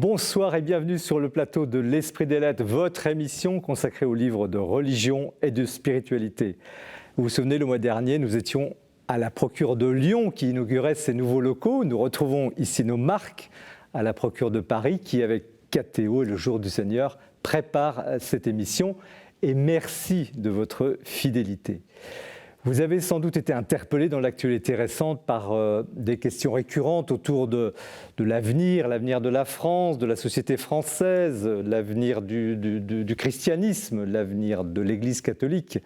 Bonsoir et bienvenue sur le plateau de l'Esprit des Lettres, votre émission consacrée aux livres de religion et de spiritualité. Vous vous souvenez, le mois dernier, nous étions à la Procure de Lyon qui inaugurait ses nouveaux locaux. Nous retrouvons ici nos marques à la Procure de Paris qui, avec KTO et le Jour du Seigneur, prépare cette émission. Et merci de votre fidélité. Vous avez sans doute été interpellé dans l'actualité récente par des questions récurrentes autour de l'avenir de la France, de la société française, l'avenir du christianisme, l'avenir de l'Église catholique.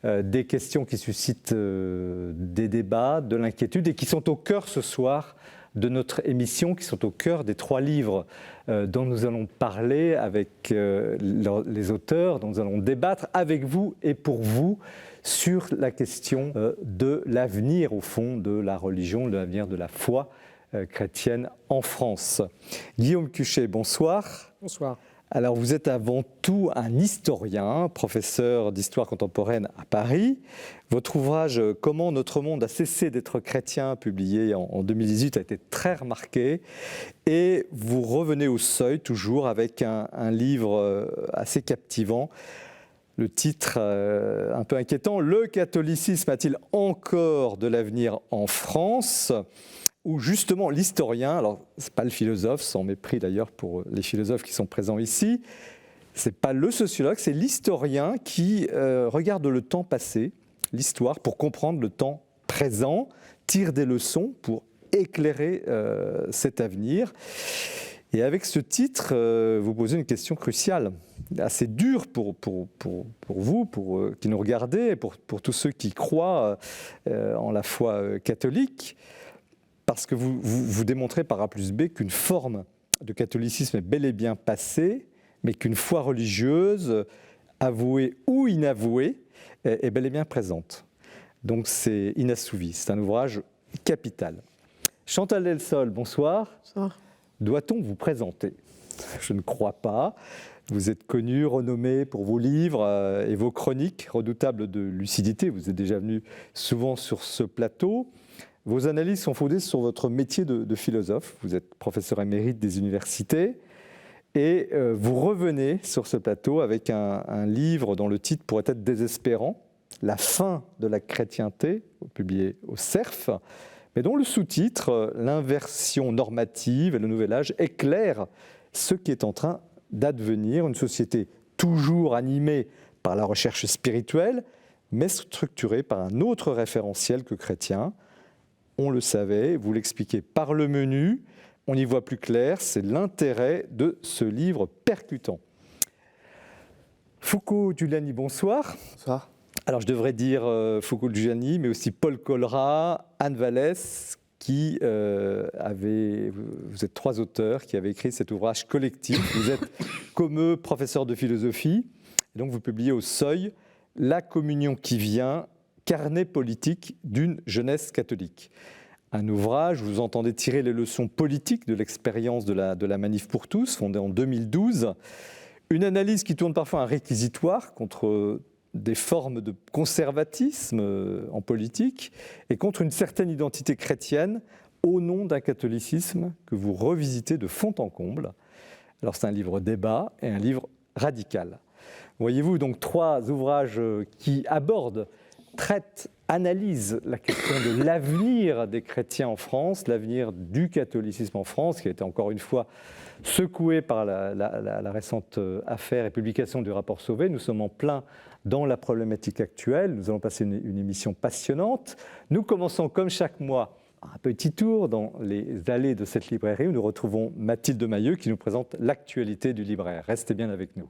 Des questions qui suscitent des débats, de l'inquiétude et qui sont au cœur ce soir de notre émission, qui sont au cœur des 3 livres dont nous allons parler avec les auteurs, dont nous allons débattre avec vous et pour vous sur la question de l'avenir, au fond, de la religion, de l'avenir de la foi chrétienne en France. Guillaume Cuchet, bonsoir. Bonsoir. Alors, vous êtes avant tout un historien, professeur d'histoire contemporaine à Paris. Votre ouvrage « Comment notre monde a cessé d'être chrétien », publié en 2018, a été très remarqué. Et vous revenez au seuil, toujours, avec un livre assez captivant. Le titre un peu inquiétant, « Le catholicisme a-t-il encore de l'avenir en France ?» où justement l'historien, alors ce n'est pas le philosophe, sans mépris d'ailleurs pour les philosophes qui sont présents ici, ce n'est pas le sociologue, c'est l'historien qui regarde le temps passé, l'histoire, pour comprendre le temps présent, tire des leçons pour éclairer cet avenir. Et avec ce titre, vous posez une question cruciale, assez dure pour vous, qui nous regardez, pour tous ceux qui croient en la foi catholique, parce que vous démontrez par A plus B qu'une forme de catholicisme est bel et bien passée, mais qu'une foi religieuse, avouée ou inavouée, est bel et bien présente. Donc c'est inassouvi, c'est un ouvrage capital. Chantal Delsol, bonsoir. Bonsoir. Doit-on vous présenter ? Je ne crois pas. Vous êtes connu, renommé pour vos livres et vos chroniques, redoutables de lucidité. Vous êtes déjà venu souvent sur ce plateau. Vos analyses sont fondées sur votre métier de philosophe. Vous êtes professeur émérite des universités et vous revenez sur ce plateau avec un livre dont le titre pourrait être désespérant, « La fin de la chrétienté », publié au CERF, mais dont le sous-titre, « L'inversion normative et le nouvel âge », éclaire ce qui est en train d'advenir, une société toujours animée par la recherche spirituelle, mais structurée par un autre référentiel que chrétien. On le savait, vous l'expliquez par le menu, on y voit plus clair, c'est l'intérêt de ce livre percutant. Foucault Giuliani, bonsoir. Bonsoir. Alors je devrais dire Foucault Giuliani, mais aussi Paul Colrat, Anne Vallès, vous êtes 3 auteurs qui avaient écrit cet ouvrage collectif. Vous êtes comme eux professeur de philosophie, et donc vous publiez au Seuil « La communion qui vient », carnet politique d'une jeunesse catholique. Un ouvrage où vous entendez tirer les leçons politiques de l'expérience de la Manif pour tous, fondée en 2012. Une analyse qui tourne parfois un réquisitoire contre des formes de conservatisme en politique et contre une certaine identité chrétienne au nom d'un catholicisme que vous revisitez de fond en comble. Alors c'est un livre débat et un livre radical. Voyez-vous donc 3 ouvrages qui abordent, traitent, analysent la question de l'avenir des chrétiens en France, l'avenir du catholicisme en France, qui a été encore une fois secoué par la récente affaire et publication du rapport Sauvé. Nous sommes en plein dans la problématique actuelle. Nous allons passer une émission passionnante. Nous commençons comme chaque mois un petit tour dans les allées de cette librairie où nous retrouvons Mathilde Mailleux qui nous présente l'actualité du libraire. Restez bien avec nous.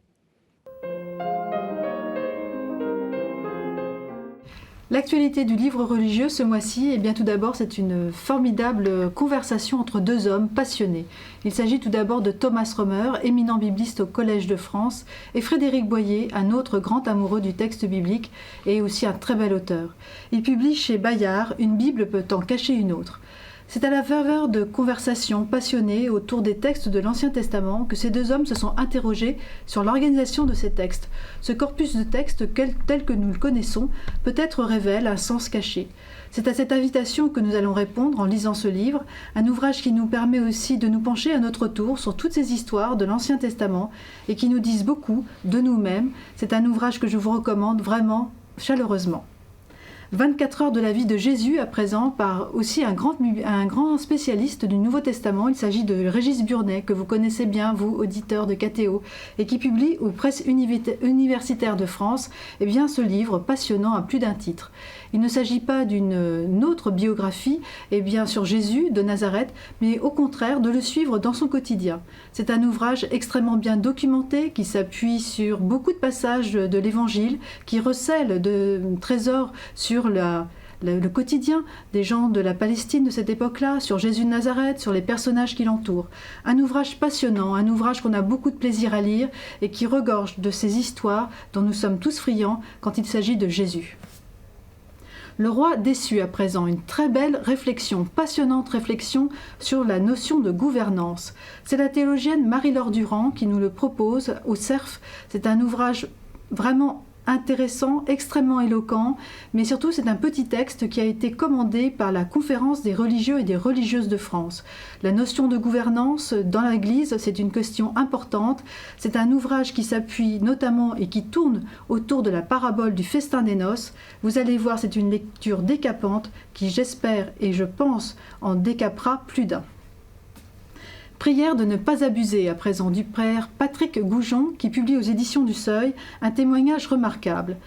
L'actualité du livre religieux ce mois-ci, tout d'abord, c'est une formidable conversation entre 2 hommes passionnés. Il s'agit tout d'abord de Thomas Romer, éminent bibliste au Collège de France, et Frédéric Boyer, un autre grand amoureux du texte biblique et aussi un très bel auteur. Il publie chez Bayard « Une Bible peut en cacher une autre ». C'est à la faveur de conversations passionnées autour des textes de l'Ancien Testament que ces deux hommes se sont interrogés sur l'organisation de ces textes. Ce corpus de textes tel que nous le connaissons peut-être révèle un sens caché. C'est à cette invitation que nous allons répondre en lisant ce livre, un ouvrage qui nous permet aussi de nous pencher à notre tour sur toutes ces histoires de l'Ancien Testament et qui nous disent beaucoup de nous-mêmes. C'est un ouvrage que je vous recommande vraiment chaleureusement. 24 heures de la vie de Jésus à présent par aussi un grand spécialiste du Nouveau Testament. Il s'agit de Régis Burnet, que vous connaissez bien, vous, auditeurs de KTO, et qui publie aux presses universitaires de France ce livre passionnant à plus d'un titre. Il ne s'agit pas d'une autre biographie sur Jésus de Nazareth, mais au contraire de le suivre dans son quotidien. C'est un ouvrage extrêmement bien documenté qui s'appuie sur beaucoup de passages de l'Évangile, qui recèle de trésors sur le quotidien des gens de la Palestine de cette époque-là, sur Jésus de Nazareth, sur les personnages qui l'entourent. Un ouvrage passionnant, un ouvrage qu'on a beaucoup de plaisir à lire et qui regorge de ces histoires dont nous sommes tous friands quand il s'agit de Jésus. Le roi déçu à présent, une très belle réflexion, passionnante réflexion sur la notion de gouvernance. C'est la théologienne Marie-Laure Durand qui nous le propose au CERF. C'est un ouvrage vraiment intéressant, extrêmement éloquent, mais surtout c'est un petit texte qui a été commandé par la Conférence des religieux et des religieuses de France. La notion de gouvernance dans l'Église, c'est une question importante. C'est un ouvrage qui s'appuie notamment et qui tourne autour de la parabole du festin des noces. Vous allez voir, c'est une lecture décapante qui, j'espère et je pense, en décapera plus d'un. Prière de ne pas abuser à présent du père Patrick Goujon qui publie aux éditions du Seuil un témoignage remarquable.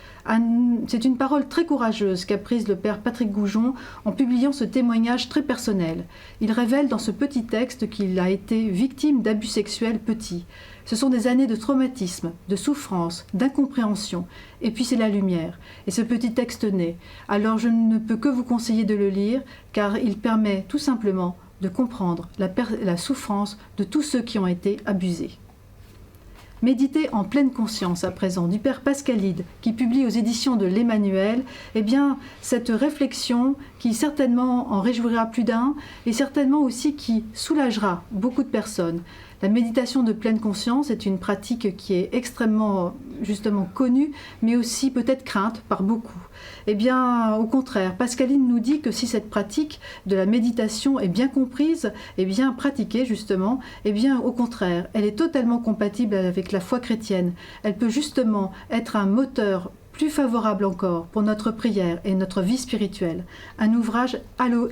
C'est une parole très courageuse qu'a prise le père Patrick Goujon en publiant ce témoignage très personnel. Il révèle dans ce petit texte qu'il a été victime d'abus sexuels petits. Ce sont des années de traumatisme, de souffrance, d'incompréhension, et puis c'est la lumière. Et ce petit texte naît. Alors je ne peux que vous conseiller de le lire car il permet tout simplement de comprendre la souffrance de tous ceux qui ont été abusés. Méditer en pleine conscience à présent du père Pascalide qui publie aux éditions de l'Emmanuel, cette réflexion qui certainement en réjouira plus d'un et certainement aussi qui soulagera beaucoup de personnes. La méditation de pleine conscience est une pratique qui est extrêmement justement connue, mais aussi peut-être crainte par beaucoup. Au contraire, Pascaline nous dit que si cette pratique de la méditation est bien comprise et bien pratiquée justement, au contraire, elle est totalement compatible avec la foi chrétienne. Elle peut justement être un moteur plus favorable encore pour notre prière et notre vie spirituelle. Un ouvrage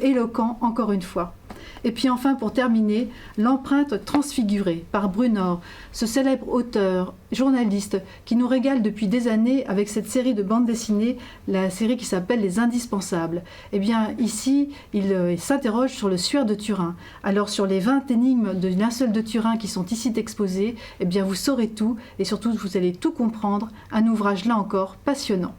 éloquent encore une fois. Et puis enfin, pour terminer, L'empreinte transfigurée par Brunor, ce célèbre auteur, journaliste, qui nous régale depuis des années avec cette série de bandes dessinées, la série qui s'appelle Les Indispensables. Ici, il s'interroge sur le suaire de Turin. Alors sur les 20 énigmes de linceul de Turin qui sont ici exposées, vous saurez tout et surtout vous allez tout comprendre. Un ouvrage là encore passionnant.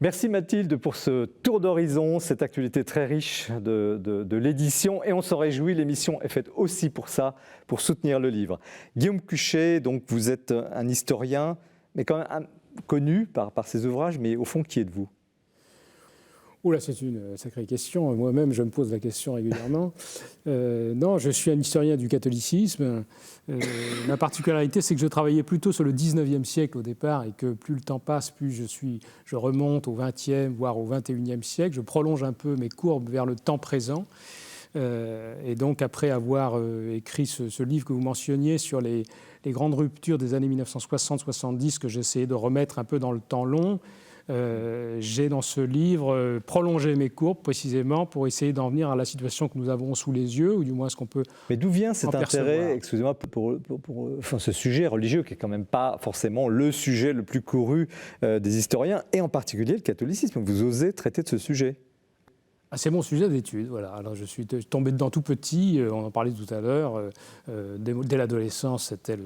Merci Mathilde pour ce tour d'horizon, cette actualité très riche de l'édition. Et on s'en réjouit, l'émission est faite aussi pour ça, pour soutenir le livre. Guillaume Cuchet, donc vous êtes un historien, mais quand même connu par ses ouvrages, mais au fond, qui êtes-vous ? Oula, c'est une sacrée question. Moi-même, je me pose la question régulièrement. Non, je suis un historien du catholicisme. Ma particularité, c'est que je travaillais plutôt sur le 19e siècle au départ et que plus le temps passe, plus je remonte au 20e, voire au 21e siècle. Je prolonge un peu mes courbes vers le temps présent. Et donc, après avoir écrit ce livre que vous mentionniez sur les grandes ruptures des années 1960-70 que j'essayais de remettre un peu dans le temps long, j'ai dans ce livre prolongé mes courbes précisément pour essayer d'en venir à la situation que nous avons sous les yeux, ou du moins ce qu'on peut. Mais d'où vient cet intérêt, excusez-moi, pour ce sujet religieux qui est quand même pas forcément le sujet le plus couru des historiens, et en particulier le catholicisme. Vous osez traiter de ce sujet ? C'est mon sujet d'étude, voilà. Alors je suis tombé dedans tout petit, on en parlait tout à l'heure. Dès l'adolescence, c'était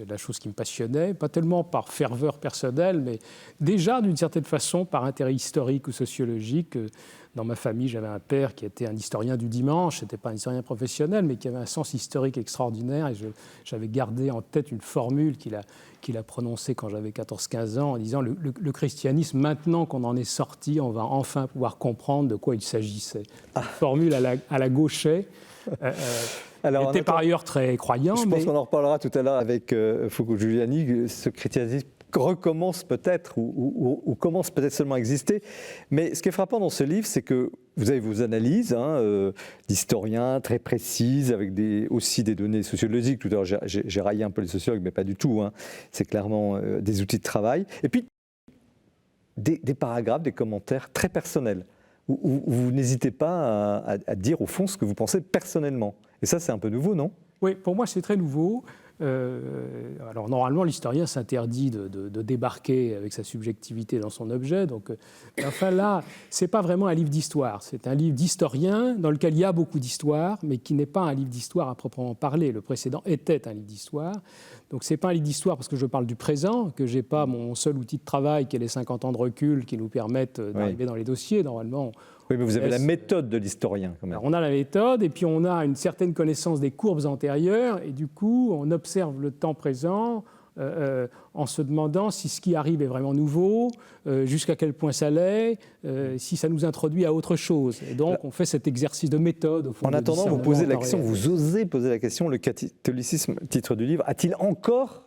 la chose qui me passionnait, pas tellement par ferveur personnelle, mais déjà d'une certaine façon par intérêt historique ou sociologique Dans ma famille, j'avais un père qui était un historien du dimanche, ce n'était pas un historien professionnel, mais qui avait un sens historique extraordinaire. Et j'avais gardé en tête une formule qu'il a prononcée quand j'avais 14-15 ans, en disant le christianisme, maintenant qu'on en est sorti, on va enfin pouvoir comprendre de quoi il s'agissait. Une formule à la Gauchet. Alors, il était par ailleurs très croyant. Je pense qu'on en reparlera tout à l'heure avec Foucault Giuliani. Ce christianisme recommence peut-être ou commence peut-être seulement à exister. Mais ce qui est frappant dans ce livre, c'est que vous avez vos analyses d'historiens très précises, avec aussi des données sociologiques. Tout à l'heure, j'ai raillé un peu les sociologues, mais pas du tout. C'est clairement des outils de travail. Et puis, des paragraphes, des commentaires très personnels, où vous n'hésitez pas à dire au fond ce que vous pensez personnellement. Et ça, c'est un peu nouveau, non ? Oui, pour moi, c'est très nouveau. Alors, normalement, l'historien s'interdit de débarquer avec sa subjectivité dans son objet. Donc, enfin, là, ce n'est pas vraiment un livre d'histoire. C'est un livre d'historien dans lequel il y a beaucoup d'histoire, mais qui n'est pas un livre d'histoire à proprement parler. Le précédent était un livre d'histoire. Donc, ce n'est pas un livre d'histoire parce que je parle du présent, que je n'ai pas mon seul outil de travail, qui est les 50 ans de recul qui nous permettent d'arriver dans les dossiers. Normalement, oui, mais vous avez la méthode de l'historien, quand même. Alors, on a la méthode, et puis on a une certaine connaissance des courbes antérieures, et du coup, on observe le temps présent en se demandant si ce qui arrive est vraiment nouveau, jusqu'à quel point ça l'est, si ça nous introduit à autre chose. Et donc, on fait cet exercice de méthode. Au fond, en attendant, vous posez la question, vous osez poser la question, le catholicisme, titre du livre, a-t-il encore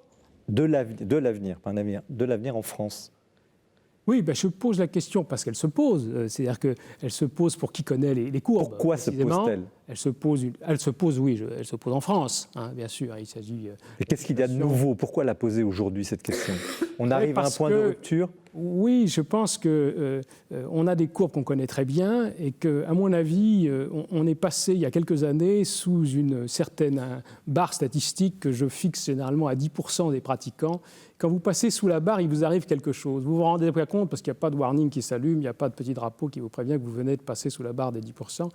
de l'avenir en France ? Oui, je pose la question parce qu'elle se pose. C'est-à-dire qu'elle se pose pour qui connaît les courbes. Pourquoi se pose-t-elle ? Elle se pose en France, bien sûr. Il s'agit. Et qu'est-ce qu'il y a de nouveau ? Pourquoi la poser aujourd'hui, cette question ? On arrive à un point de rupture ? Oui, je pense qu'on a des courbes qu'on connaît très bien et qu'à mon avis, on est passé il y a quelques années sous une certaine barre statistique que je fixe généralement à 10% des pratiquants. Quand vous passez sous la barre, il vous arrive quelque chose. Vous vous rendez pas compte parce qu'il n'y a pas de warning qui s'allume, il n'y a pas de petit drapeau qui vous prévient que vous venez de passer sous la barre des 10%.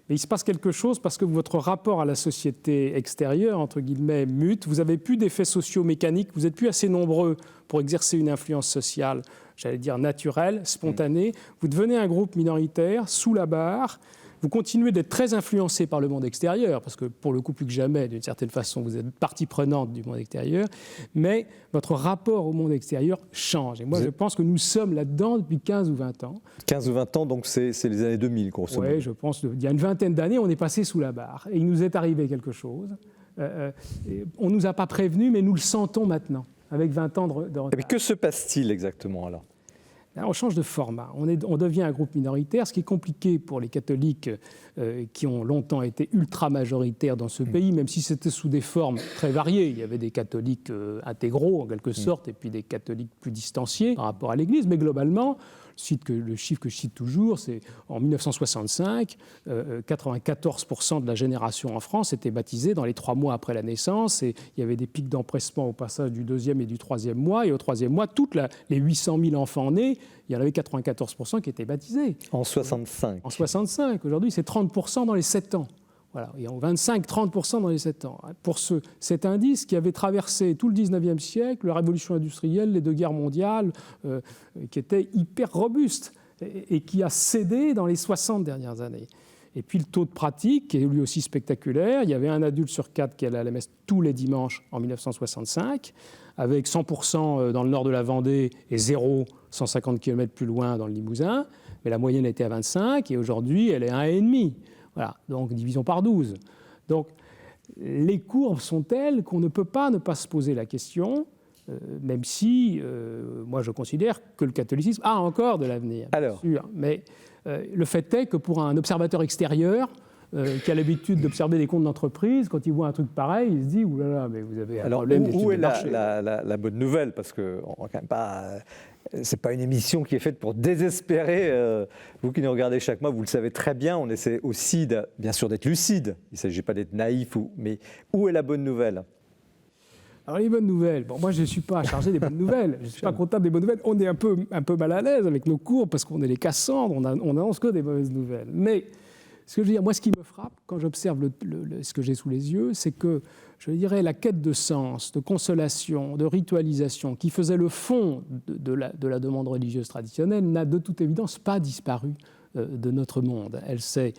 Mais il se passe quelque chose parce que votre rapport à la société extérieure, entre guillemets, mute. Vous n'avez plus d'effets sociaux mécaniques, vous n'êtes plus assez nombreux pour exercer une influence sociale, j'allais dire naturelle, spontanée. Vous devenez un groupe minoritaire, sous la barre. Vous continuez d'être très influencé par le monde extérieur, parce que pour le coup, plus que jamais, d'une certaine façon, vous êtes partie prenante du monde extérieur, mais votre rapport au monde extérieur change. Et moi, je pense que nous sommes là-dedans depuis 15 ou 20 ans. 15 ou 20 ans, donc c'est les années 2000, grosso modo. Oui, je pense qu'il y a une vingtaine d'années, on est passé sous la barre. Et il nous est arrivé quelque chose. On ne nous a pas prévenus, mais nous le sentons maintenant, avec 20 ans de retard. Mais que se passe-t-il exactement alors ? On change de format, on devient un groupe minoritaire, ce qui est compliqué pour les catholiques qui ont longtemps été ultra-majoritaires dans ce pays, même si c'était sous des formes très variées. Il y avait des catholiques intégraux, en quelque sorte, et puis des catholiques plus distanciés par rapport à l'Église, mais globalement, le chiffre que je cite toujours, c'est en 1965, 94% de la génération en France était baptisée dans les 3 mois après la naissance, et il y avait des pics d'empressement au passage du 2e et du 3e mois, et au 3e mois, les 800 000 enfants nés, il y en avait 94% qui étaient baptisés. En 65. En 65. Aujourd'hui, c'est 30% dans les 7 ans. Voilà, et en 25-30% dans les 7 ans. Pour cet indice qui avait traversé tout le 19e siècle, la révolution industrielle, les 2 guerres mondiales, qui était hyper robuste et qui a cédé dans les 60 dernières années. Et puis le taux de pratique, qui est lui aussi spectaculaire, il y avait un adulte sur 4 qui allait à la messe tous les dimanches en 1965, avec 100% dans le nord de la Vendée et 0, 150 km plus loin dans le Limousin, mais la moyenne était à 25 et aujourd'hui elle est à 1,5. Voilà, donc division par 12. Donc les courbes sont telles qu'on ne peut pas ne pas se poser la question, même si moi je considère que le catholicisme a encore de l'avenir, bien sûr. Mais le fait est que pour un observateur extérieur qui a l'habitude d'observer des comptes d'entreprise, quand il voit un truc pareil, il se dit « Ouh là là, mais vous avez un problème d'étude de marché ». Alors, où est la bonne nouvelle ? Parce que quand même pas... Ce n'est pas une émission qui est faite pour désespérer. Vous qui nous regardez chaque mois, vous le savez très bien, on essaie aussi, bien sûr, d'être lucide. Il ne s'agit pas d'être naïf, mais où est la bonne nouvelle ? Alors les bonnes nouvelles, moi je ne suis pas chargé des bonnes nouvelles, je ne suis pas comptable des bonnes nouvelles. On est un peu mal à l'aise avec nos cours parce qu'on est les Cassandres, on n'annonce que des mauvaises nouvelles. Mais ce que je veux dire, moi ce qui me frappe quand j'observe ce que j'ai sous les yeux, c'est que je dirais la quête de sens, de consolation, de ritualisation, qui faisait le fond de la demande religieuse traditionnelle, n'a de toute évidence pas disparu de notre monde. Elle s'est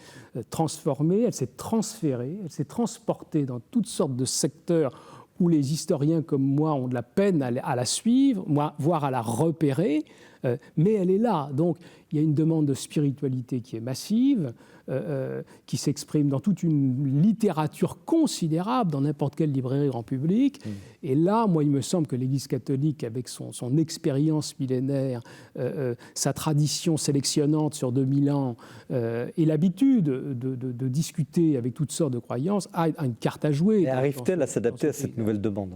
transformée, elle s'est transférée, elle s'est transportée dans toutes sortes de secteurs où les historiens comme moi ont de la peine à la suivre, voire à la repérer, mais elle est là. Donc il y a une demande de spiritualité qui est massive, qui s'exprime dans toute une littérature considérable, dans n'importe quelle librairie grand public. Et là, moi, il me semble que l'Église catholique, avec son expérience millénaire, sa tradition sélectionnante sur 2000 ans, et l'habitude de discuter avec toutes sortes de croyances, a une carte à jouer. Et arrive-t-elle à s'adapter à cette nouvelle demande ?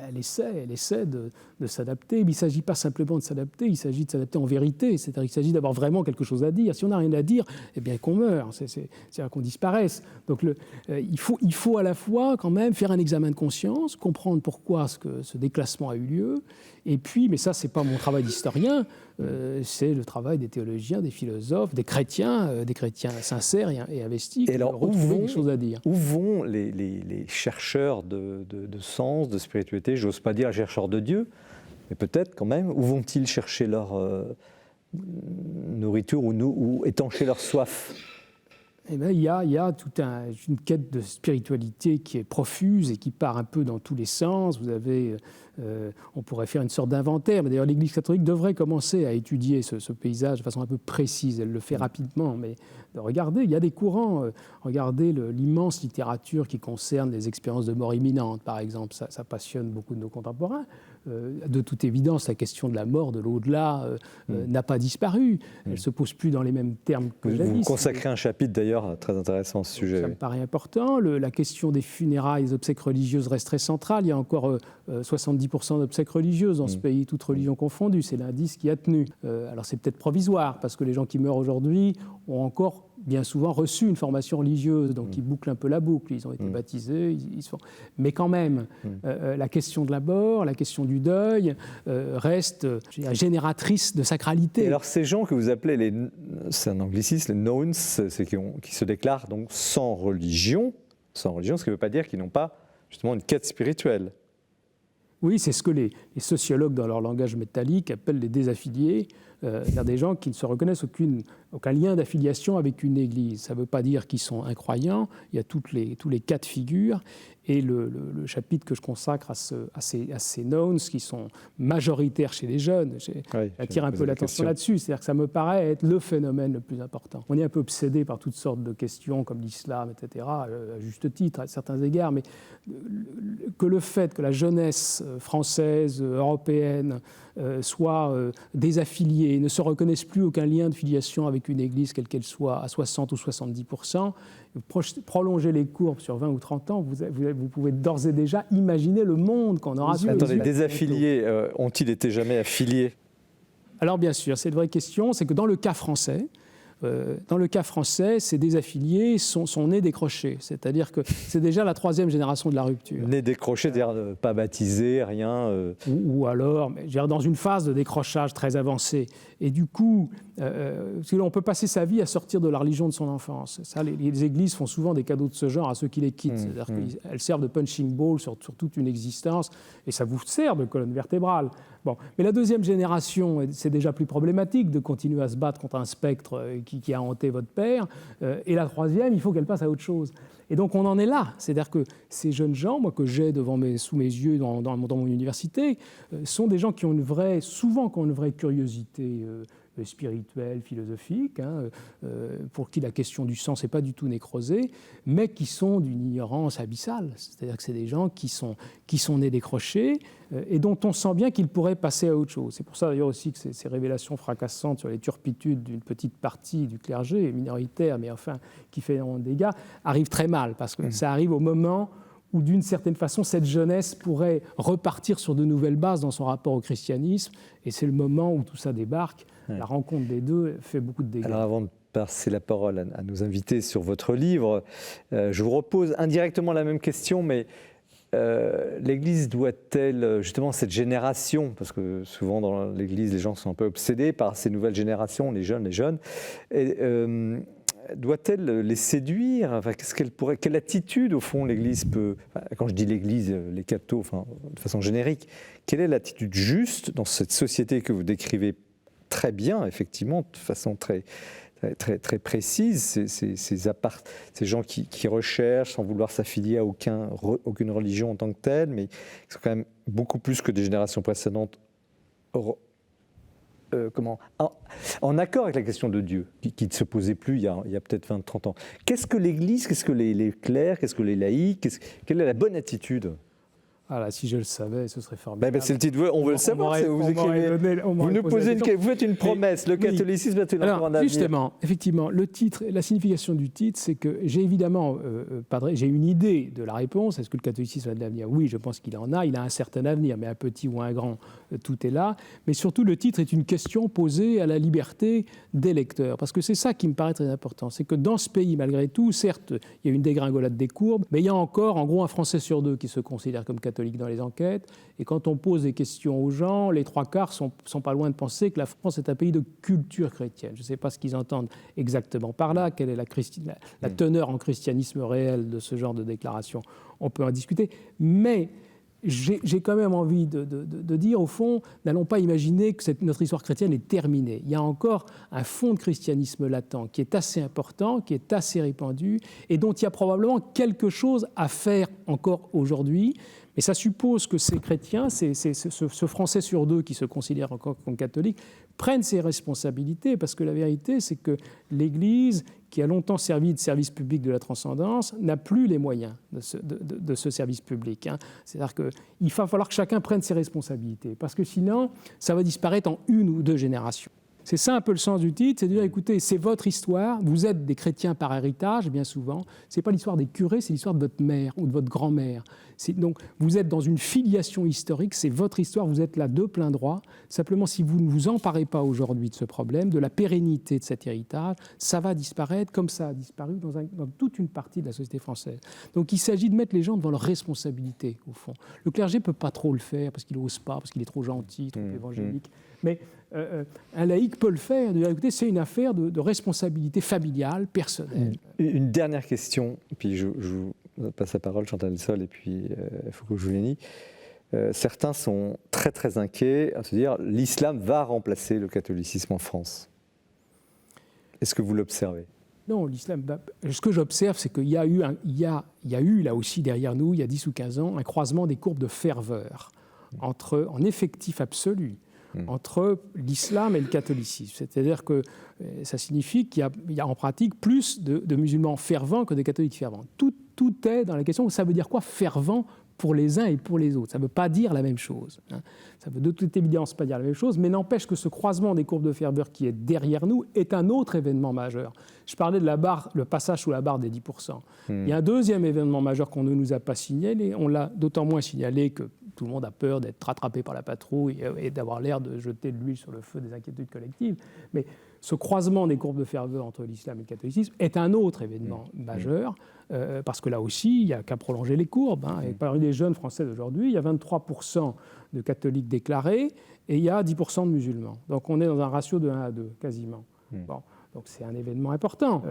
Elle essaie de s'adapter, mais il ne s'agit pas simplement de s'adapter, il s'agit de s'adapter en vérité, c'est-à-dire qu'il s'agit d'avoir vraiment quelque chose à dire. Si on n'a rien à dire, eh bien qu'on meurt, c'est-à-dire qu'on disparaisse. Donc il faut à la fois quand même faire un examen de conscience, comprendre pourquoi ce déclassement a eu lieu, et puis, mais ça c'est pas mon travail d'historien, c'est le travail des théologiens, des philosophes, des chrétiens sincères et investis, et alors, retrouver des choses à dire. Où vont les chercheurs de sens, de spiritualité, j'ose pas dire chercheurs de Dieu, mais peut-être quand même, où vont-ils chercher leur nourriture ou étancher leur soif ? Eh bien, il y a toute une quête de spiritualité qui est profuse et qui part un peu dans tous les sens. Vous avez, on pourrait faire une sorte d'inventaire, mais d'ailleurs l'Église catholique devrait commencer à étudier ce paysage de façon un peu précise. Elle le fait rapidement, mais regardez, il y a des courants. Regardez l'immense littérature qui concerne les expériences de mort imminente, par exemple. Ça passionne beaucoup de nos contemporains. De toute évidence, la question de la mort, de l'au-delà, n'a pas disparu. Elle ne se pose plus dans les mêmes termes que jadis. Vous consacrez un chapitre d'ailleurs très intéressant à ce sujet. Ça me paraît important. La question des funérailles, des obsèques religieuses reste très centrale. Il y a encore 70% d'obsèques religieuses dans ce pays, toutes religions confondues. C'est l'indice qui a tenu. Alors c'est peut-être provisoire, parce que les gens qui meurent aujourd'hui ont encore bien souvent reçu une formation religieuse, donc ils bouclent un peu la boucle, ils ont été baptisés, ils se font... Mais quand même, la question de la mort, la question du deuil reste génératrice de sacralité. Et alors ces gens que vous appelez, c'est un anglicisme, les knowns, c'est qui se déclarent donc sans religion, ce qui ne veut pas dire qu'ils n'ont pas justement une quête spirituelle. Oui, c'est ce que les sociologues, dans leur langage métallique, appellent les désaffiliés, c'est-à-dire des gens qui ne se reconnaissent aucun lien d'affiliation avec une église. Ça ne veut pas dire qu'ils sont incroyants, il y a tous les cas de figure. Et le chapitre que je consacre à ces knowns, qui sont majoritaires chez les jeunes, j'attire un peu l'attention là-dessus. C'est-à-dire que ça me paraît être le phénomène le plus important. On est un peu obsédé par toutes sortes de questions comme l'islam, etc., à juste titre, à certains égards, mais que le fait que la jeunesse française, européenne, soit désaffiliée, ne se reconnaisse plus aucun lien de filiation avec une église, quelle qu'elle soit, à 60 ou 70%, prolonger les courbes sur 20 ou 30 ans, vous pouvez d'ores et déjà imaginer le monde qu'on aura vu. Attendez, des affiliés, ont-ils été jamais affiliés ? Alors bien sûr, c'est une vraie question, c'est que dans le cas français, ces désaffiliés sont nés décrochés, c'est-à-dire que c'est déjà la troisième génération de la rupture. Nés décrochés, c'est-à-dire pas baptisés, rien ou alors, mais, dans une phase de décrochage très avancée. Et du coup, on peut passer sa vie à sortir de la religion de son enfance. Ça, les églises font souvent des cadeaux de ce genre à ceux qui les quittent. C'est-à-dire qu'elles servent de punching ball sur toute une existence, et ça vous sert de colonne vertébrale. Bon. Mais la deuxième génération, c'est déjà plus problématique de continuer à se battre contre un spectre qui a hanté votre père. Et la troisième, il faut qu'elle passe à autre chose. Et donc on en est là. C'est-à-dire que ces jeunes gens, moi, que j'ai sous mes yeux dans mon université, sont des gens qui ont une vraie curiosité spirituelle, philosophique, pour qui la question du sens n'est pas du tout nécrosée, mais qui sont d'une ignorance abyssale. C'est-à-dire que c'est des gens qui sont nés décrochés et dont on sent bien qu'ils pourraient passer à autre chose. C'est pour ça d'ailleurs aussi que ces révélations fracassantes sur les turpitudes d'une petite partie du clergé, minoritaire, mais enfin qui fait énormément de dégâts, arrivent très mal, parce que ça arrive au moment où, d'une certaine façon, cette jeunesse pourrait repartir sur de nouvelles bases dans son rapport au christianisme, et c'est le moment où tout ça débarque. La rencontre des deux fait beaucoup de dégâts. Alors avant de passer la parole à nos invités sur votre livre, je vous repose indirectement la même question, mais l'Église doit-elle, justement, cette génération, parce que souvent dans l'Église, les gens sont un peu obsédés par ces nouvelles générations, les jeunes, doit-elle les séduire ? Enfin, quelle attitude, au fond, l'Église peut... Quand je dis l'Église, les cathos, de façon générique, quelle est l'attitude juste dans cette société que vous décrivez très bien, effectivement, de façon très précise, ces gens qui recherchent sans vouloir s'affilier à aucune religion en tant que telle, mais qui sont quand même beaucoup plus que des générations précédentes en accord avec la question de Dieu, qui ne se posait plus il y a peut-être 20-30 ans. Qu'est-ce que l'Église, qu'est-ce que les clercs, qu'est-ce que les laïcs, quelle est la bonne attitude ? Ah là, si je le savais, ce serait formidable. C'est le titre, on veut le savoir. Vous nous posez vous faites une promesse, le catholicisme est encore un avenir. Justement, effectivement, le titre, la signification du titre, c'est que j'ai évidemment, j'ai une idée de la réponse. Est-ce que le catholicisme a de l'avenir ? Oui, je pense qu'il en a. Il a un certain avenir, mais un petit ou un grand, tout est là. Mais surtout, le titre est une question posée à la liberté des lecteurs. Parce que c'est ça qui me paraît très important. C'est que dans ce pays, malgré tout, certes, il y a une dégringolade des courbes, mais il y a encore, en gros, un Français sur deux qui se considère comme catholique dans les enquêtes, et quand on pose des questions aux gens, les 3/4 sont pas loin de penser que la France est un pays de culture chrétienne. Je ne sais pas ce qu'ils entendent exactement par là, quelle est la teneur en christianisme réel de ce genre de déclaration. On peut en discuter, mais j'ai quand même envie de dire, au fond, n'allons pas imaginer que notre histoire chrétienne est terminée. Il y a encore un fond de christianisme latent qui est assez important, qui est assez répandu, et dont il y a probablement quelque chose à faire encore aujourd'hui. Mais ça suppose que ces chrétiens, ce Français sur deux qui se considère encore comme catholique, prennent ses responsabilités, parce que la vérité, c'est que l'Église, qui a longtemps servi de service public de la transcendance, n'a plus les moyens de ce service public. C'est-à-dire qu'il va falloir que chacun prenne ses responsabilités, parce que sinon, ça va disparaître en 1 ou 2 générations. C'est ça un peu le sens du titre, c'est de dire, écoutez, c'est votre histoire, vous êtes des chrétiens par héritage, bien souvent, c'est pas l'histoire des curés, c'est l'histoire de votre mère ou de votre grand-mère. Donc, vous êtes dans une filiation historique, c'est votre histoire, vous êtes là de plein droit. Simplement, si vous ne vous emparez pas aujourd'hui de ce problème, de la pérennité de cet héritage, ça va disparaître comme ça a disparu dans toute une partie de la société française. Donc, il s'agit de mettre les gens devant leurs responsabilités, au fond. Le clergé ne peut pas trop le faire, parce qu'il n'ose pas, parce qu'il est trop gentil, trop évangélique. Mais un laïc peut le faire, de dire, écoutez, c'est une affaire de responsabilité familiale, personnelle. Une dernière question, puis je vous passe la parole, Chantal Delsol, et puis Foucault Giuliani. Certains sont très très inquiets à se dire l'islam va remplacer le catholicisme en France. Est-ce que vous l'observez ? Non, l'islam. Ce que j'observe, c'est qu'il y a eu là aussi derrière nous, il y a 10 ou 15 ans, un croisement des courbes de ferveur en effectif absolu entre l'islam et le catholicisme. C'est-à-dire que ça signifie qu'il y a en pratique plus de musulmans fervents que de catholiques fervents. Tout est dans la question. Ça veut dire quoi, fervent pour les uns et pour les autres? Ça ne veut pas dire la même chose. Ça veut de toute évidence pas dire la même chose, mais n'empêche que ce croisement des courbes de ferveur qui est derrière nous est un autre événement majeur. Je parlais de le passage sous la barre des 10%. Il y a un deuxième événement majeur qu'on ne nous a pas signalé. On l'a d'autant moins signalé que tout le monde a peur d'être rattrapé par la patrouille et d'avoir l'air de jeter de l'huile sur le feu des inquiétudes collectives. Mais ce croisement des courbes de ferveur entre l'islam et le catholicisme est un autre événement majeur, parce que là aussi, il n'y a qu'à prolonger les courbes. Et parmi les jeunes Français d'aujourd'hui, il y a 23% de catholiques déclarés et il y a 10% de musulmans. Donc on est dans un ratio de 1 à 2, quasiment. Bon. Donc c'est un événement important.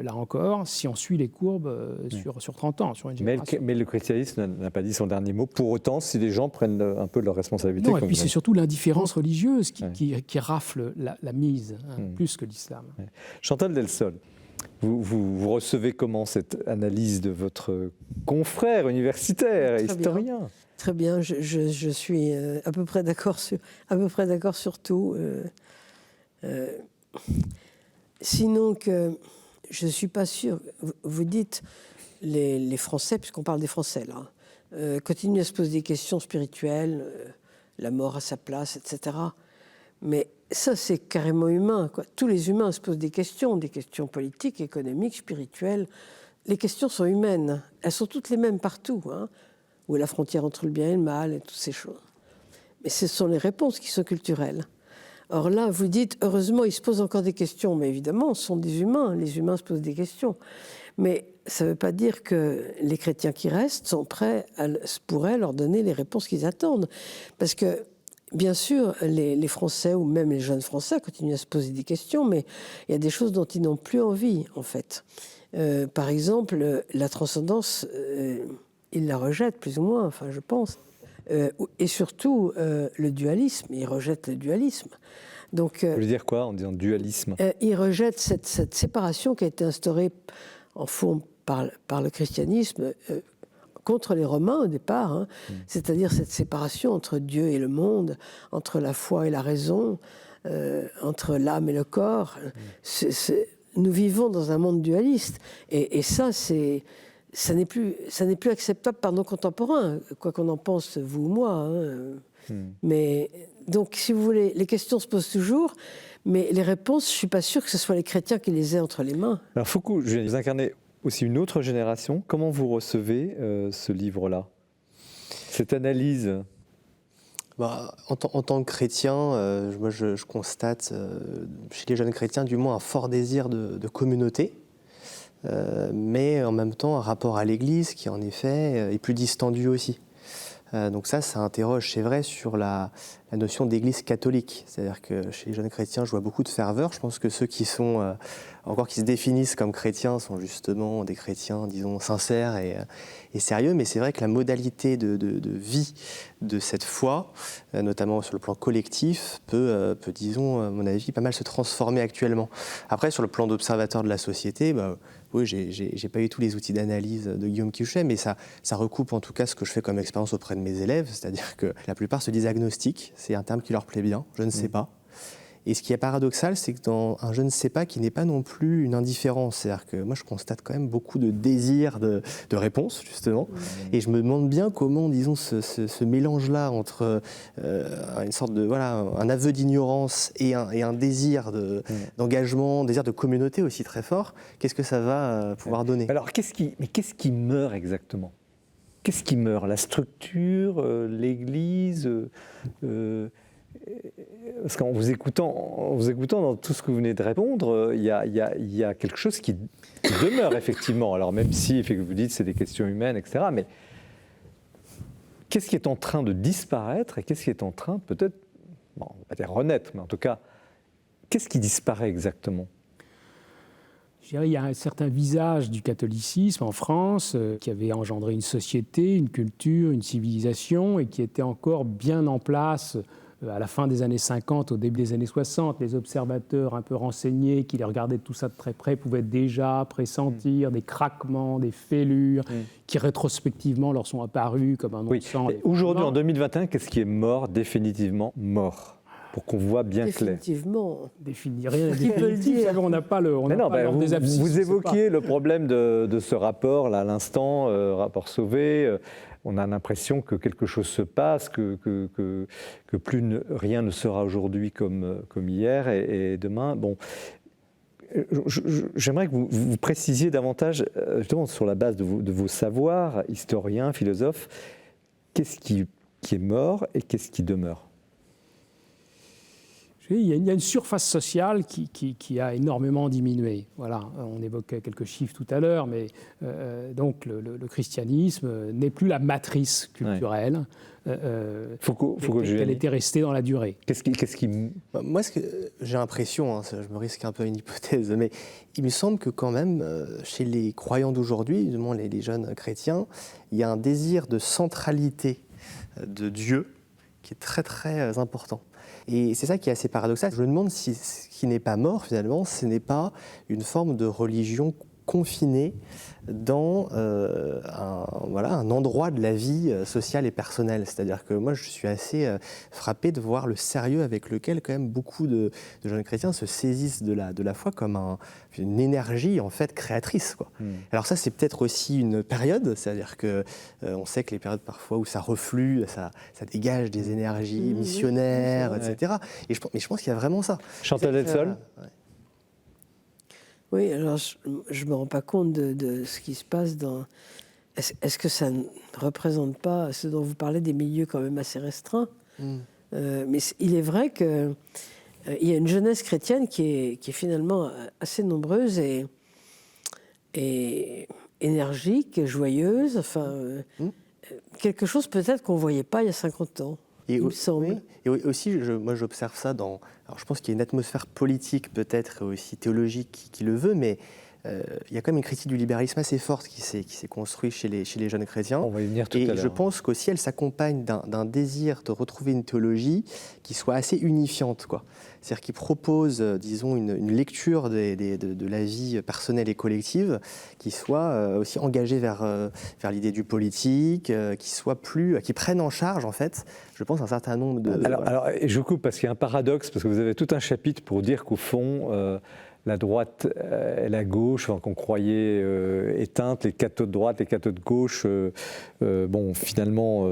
Là encore, si on suit les courbes sur 30 ans, sur une génération. Mais le christianisme n'a pas dit son dernier mot. Pour autant, si les gens prennent un peu de leurs responsabilités. Non, et puis c'est surtout l'indifférence religieuse qui rafle la mise, plus que l'islam. Chantal Delsol, vous recevez comment cette analyse de votre confrère universitaire, historien ? Très bien, je suis à peu près d'accord sur tout. Sinon que je ne suis pas sûre, vous dites les Français, puisqu'on parle des Français là, continuent à se poser des questions spirituelles, la mort à sa place, etc. Mais ça, c'est carrément humain, quoi. Tous les humains se posent des questions politiques, économiques, spirituelles. Les questions sont humaines, elles sont toutes les mêmes partout, où est la frontière entre le bien et le mal, et toutes ces choses. Mais ce sont les réponses qui sont culturelles. Or là, vous dites, heureusement, ils se posent encore des questions. Mais évidemment, ce sont des humains. Les humains se posent des questions. Mais ça ne veut pas dire que les chrétiens qui restent sont prêts, pourraient leur donner les réponses qu'ils attendent. Parce que, bien sûr, les Français, ou même les jeunes Français, continuent à se poser des questions, mais il y a des choses dont ils n'ont plus envie, en fait. Par exemple, la transcendance, ils la rejettent plus ou moins, enfin, je pense. Et surtout, le dualisme, ils rejettent le dualisme. Donc, Vous voulez dire quoi en disant dualisme? il rejette cette séparation qui a été instaurée en fond par le christianisme contre les Romains au départ, hein. C'est-à-dire cette séparation entre Dieu et le monde, entre la foi et la raison, entre l'âme et le corps. Nous vivons dans un monde dualiste, et ça n'est plus acceptable par nos contemporains, quoi qu'on en pense, vous ou moi, hein. Mais donc, si vous voulez, les questions se posent toujours, mais les réponses, je ne suis pas sûre que ce soit les chrétiens qui les aient entre les mains. Alors Foucault, vous incarnez aussi une autre génération. Comment vous recevez ce livre-là, cette analyse? En tant que chrétien, moi je constate chez les jeunes chrétiens du moins un fort désir de communauté, mais en même temps un rapport à l'Église qui en effet est plus distendu aussi. Donc ça interroge, c'est vrai, sur la notion d'église catholique. C'est-à-dire que chez les jeunes chrétiens, je vois beaucoup de ferveur. Je pense que ceux qui sont qui se définissent comme chrétiens sont justement des chrétiens, disons, sincères et sérieux. Mais c'est vrai que la modalité de vie de cette foi, notamment sur le plan collectif, peut, disons, à mon avis, pas mal se transformer actuellement. Après, sur le plan d'observateur de la société, oui, j'ai pas eu tous les outils d'analyse de Guillaume Quiouchet, mais ça recoupe en tout cas ce que je fais comme expérience auprès de mes élèves, c'est-à-dire que la plupart se disent agnostiques, c'est un terme qui leur plaît bien, je ne sais pas. Et ce qui est paradoxal, c'est que dans un je ne sais pas qui n'est pas non plus une indifférence, c'est-à-dire que moi je constate quand même beaucoup de désir de réponse, justement, et je me demande bien comment, disons, ce mélange-là entre une sorte de, un aveu d'ignorance et un désir d'engagement, un désir de communauté aussi très fort, qu'est-ce que ça va pouvoir donner? Alors qu'est-ce qui meurt exactement? Qu'est-ce qui meurt? La structure, l'Église parce qu'en vous écoutant dans tout ce que vous venez de répondre, il y a quelque chose qui demeure effectivement. Alors même si vous dites c'est des questions humaines, etc. Mais qu'est-ce qui est en train de disparaître et qu'est-ce qui est en train peut-être, on va dire renaître, mais en tout cas, qu'est-ce qui disparaît exactement? Je dirais, il y a un certain visage du catholicisme en France qui avait engendré une société, une culture, une civilisation et qui était encore bien en place à la fin des années 50, au début des années 60. Les observateurs un peu renseignés qui les regardaient tout ça de très près pouvaient déjà pressentir des craquements, des fêlures qui rétrospectivement leur sont apparus comme un non-sens. Aujourd'hui, en 2021, qu'est-ce qui est mort, définitivement mort? Pour qu'on voit bien clair. Définitivement. Rien n'est définitif. On n'a pas l'ordre des abscisses. Vous évoquiez le problème de ce rapport, là, à l'instant, rapport Sauvé. On a l'impression que quelque chose se passe, que plus rien ne sera aujourd'hui comme hier et demain. Bon, j'aimerais que vous précisiez davantage, justement, sur la base de vos savoirs, historiens, philosophes, qu'est-ce qui est mort et qu'est-ce qui demeure? Il y a une surface sociale qui a énormément diminué. Voilà, on évoquait quelques chiffres tout à l'heure, mais donc le christianisme n'est plus la matrice culturelle. Elle était restée dans la durée. Qu'est-ce qui... Moi, j'ai l'impression, je me risque un peu une hypothèse, mais il me semble que quand même, chez les croyants d'aujourd'hui, du moins les jeunes chrétiens, il y a un désir de centralité de Dieu qui est très très important. Et c'est ça qui est assez paradoxal. Je me demande si ce qui n'est pas mort, finalement, ce n'est pas une forme de religion confinée dans un endroit de la vie sociale et personnelle. C'est-à-dire que moi, je suis assez frappé de voir le sérieux avec lequel quand même beaucoup de jeunes chrétiens se saisissent de la foi comme une énergie en fait créatrice, quoi. Alors ça, c'est peut-être aussi une période, c'est-à-dire que on sait que les périodes parfois où ça reflue, ça dégage des énergies missionnaires, etc. Mais je pense qu'il y a vraiment ça. Chantal Helsol. Oui, alors je ne me rends pas compte de ce qui se passe dans... Est-ce que ça ne représente pas ce dont vous parlez, des milieux quand même assez restreints? Mais il est vrai qu'il y a une jeunesse chrétienne qui est finalement assez nombreuse et énergique, joyeuse, quelque chose peut-être qu'on ne voyait pas il y a 50 ans. Il me semble. Et aussi, moi j'observe ça alors je pense qu'il y a une atmosphère politique peut-être et aussi théologique qui le veut, mais il y a quand même une critique du libéralisme assez forte qui s'est construite chez les jeunes chrétiens. On va y venir tout à l'heure. Et je pense qu'aussi elle s'accompagne d'un désir de retrouver une théologie qui soit assez unifiante, quoi. C'est-à-dire qui propose, disons, une lecture de la vie personnelle et collective qui soit aussi engagée vers l'idée du politique, qui prenne en charge, en fait, je pense, un certain nombre de... Alors, je vous coupe parce qu'il y a un paradoxe, parce que vous avez tout un chapitre pour dire qu'au fond, la droite et la gauche, enfin, qu'on croyait éteintes, les cathos de droite, les cathos de gauche, finalement,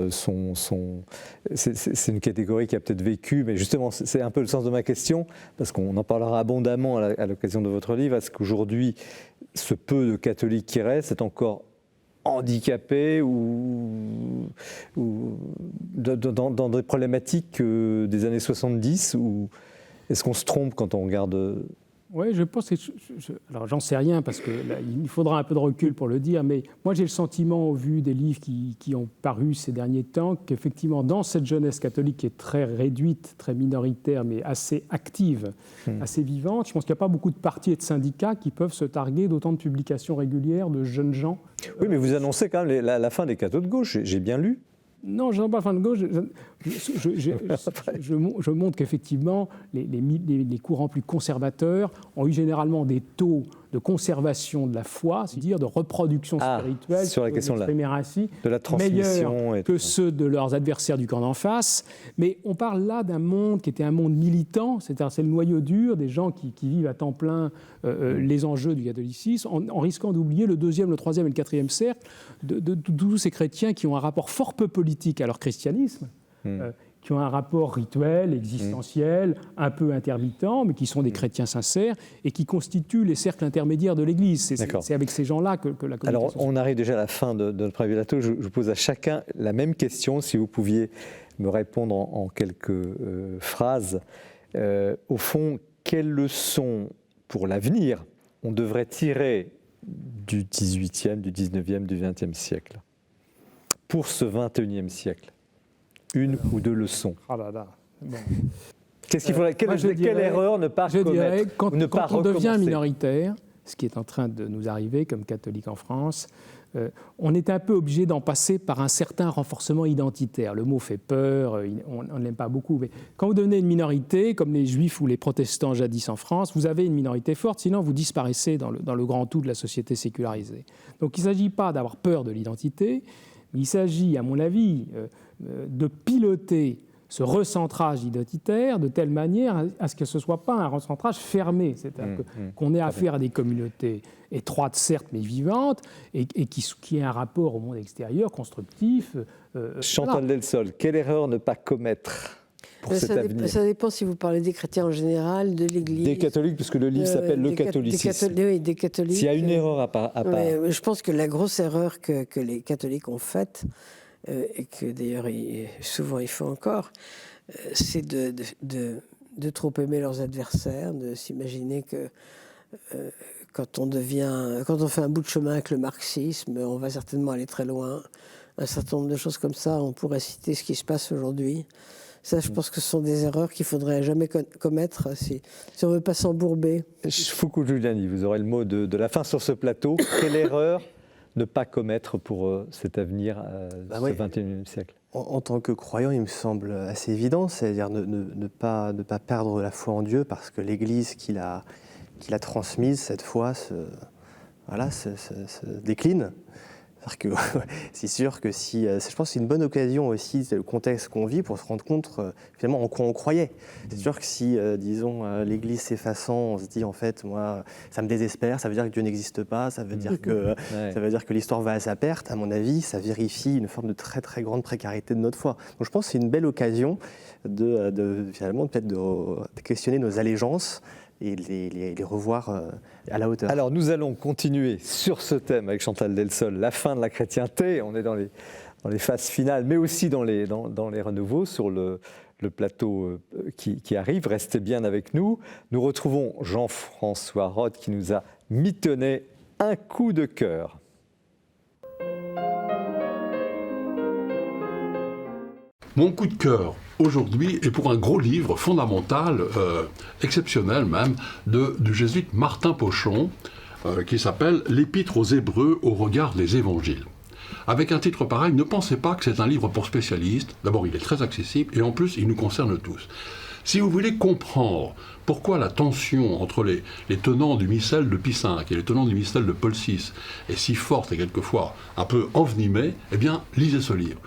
c'est une catégorie qui a peut-être vécu, mais justement, c'est un peu le sens de ma question, parce qu'on en parlera abondamment à l'occasion de votre livre. Est-ce qu'aujourd'hui, ce peu de catholiques qui restent est encore handicapé ou dans des problématiques des années 70, ou est-ce qu'on se trompe quand on regarde... Oui, je pense que... alors, j'en sais rien, parce qu'il faudra un peu de recul pour le dire, mais moi, j'ai le sentiment, au vu des livres qui ont paru ces derniers temps, qu'effectivement, dans cette jeunesse catholique qui est très réduite, très minoritaire, mais assez active, assez vivante, je pense qu'il n'y a pas beaucoup de partis et de syndicats qui peuvent se targuer d'autant de publications régulières de jeunes gens. Oui, mais vous annoncez quand même la fin des cathos de gauche, j'ai bien lu. Non, je n'en parle pas de gauche. Je montre qu'effectivement, les courants plus conservateurs ont eu généralement des taux de conservation de la foi, c'est-à-dire de reproduction spirituelle, sur la question de la transmission, meilleurs que ceux de leurs adversaires du camp d'en face. Mais on parle là d'un monde qui était un monde militant, c'est-à-dire c'est le noyau dur des gens qui vivent à temps plein les enjeux du catholicisme, en risquant d'oublier le 2e, le 3e et le 4e cercle de tous ces chrétiens qui ont un rapport fort peu politique à leur christianisme, qui ont un rapport rituel, existentiel, un peu intermittent, mais qui sont des chrétiens sincères et qui constituent les cercles intermédiaires de l'Église. C'est avec ces gens-là que la communication... Alors, on arrive déjà à la fin de notre premier plateau. Je pose à chacun la même question, si vous pouviez me répondre en quelques phrases. Au fond, quelles leçons pour l'avenir on devrait tirer du 18e, du 19e, du 20e siècle pour ce 21e siècle? Une ou deux leçons. Ah là là. Bon. Qu'est-ce qu'il faudrait, quelle erreur ne pas commettre? Je dirais, quand on devient minoritaire, ce qui est en train de nous arriver comme catholique en France, on est un peu obligé d'en passer par un certain renforcement identitaire. Le mot fait peur, on ne l'aime pas beaucoup. Mais quand vous devenez une minorité, comme les juifs ou les protestants jadis en France, vous avez une minorité forte, sinon vous disparaissez dans le grand tout de la société sécularisée. Donc il ne s'agit pas d'avoir peur de l'identité, mais il s'agit, à mon avis, de piloter ce recentrage identitaire de telle manière à ce que ce ne soit pas un recentrage fermé, c'est-à-dire qu'on ait affaire à des communautés étroites, certes, mais vivantes, et qui aient un rapport au monde extérieur constructif. Chantal Delsol, quelle erreur ne pas commettre pour cet avenir? Ça dépend si vous parlez des chrétiens en général, de l'Église. Des catholiques, puisque le livre s'appelle Le catholicisme. Oui, des catholiques. S'il y a une erreur à part... je pense que la grosse erreur que les catholiques ont faite, et que d'ailleurs souvent ils font encore, c'est de trop aimer leurs adversaires, de s'imaginer que quand on fait un bout de chemin avec le marxisme, on va certainement aller très loin. Un certain nombre de choses comme ça, on pourrait citer ce qui se passe aujourd'hui. Ça, je pense que ce sont des erreurs qu'il ne faudrait jamais commettre si on ne veut pas s'embourber. Foucault Giuliani, vous aurez le mot de la fin sur ce plateau. Quelle erreur ne pas commettre pour cet avenir, ce 21e siècle? En tant que croyant, il me semble assez évident, c'est-à-dire ne pas perdre la foi en Dieu, parce que l'Église qui l'a transmise, cette foi, se décline. C'est sûr que je pense que c'est une bonne occasion aussi, c'est le contexte qu'on vit, pour se rendre compte finalement en quoi on croyait. C'est sûr que si, disons, l'Église s'effaçant, on se dit en fait, moi, ça me désespère, ça veut dire que Dieu n'existe pas, ça veut dire que l'histoire va à sa perte. À mon avis, ça vérifie une forme de très très grande précarité de notre foi. Donc je pense que c'est une belle occasion finalement peut-être de questionner nos allégeances et les revoir à la hauteur. Alors nous allons continuer sur ce thème avec Chantal Delsol, la fin de la chrétienté. On est dans les phases finales, mais aussi dans les renouveaux sur le plateau qui arrive. Restez bien avec nous. Nous retrouvons Jean-François Roth qui nous a mitonné un coup de cœur. Mon coup de cœur aujourd'hui est pour un gros livre fondamental, exceptionnel même, du jésuite Martin Pochon, qui s'appelle « L'Épître aux Hébreux au regard des Évangiles ». Avec un titre pareil, ne pensez pas que c'est un livre pour spécialistes. D'abord, il est très accessible et en plus, il nous concerne tous. Si vous voulez comprendre pourquoi la tension entre les tenants du missel de Pie V et les tenants du missel de Paul VI est si forte et quelquefois un peu envenimée, eh bien, lisez ce livre.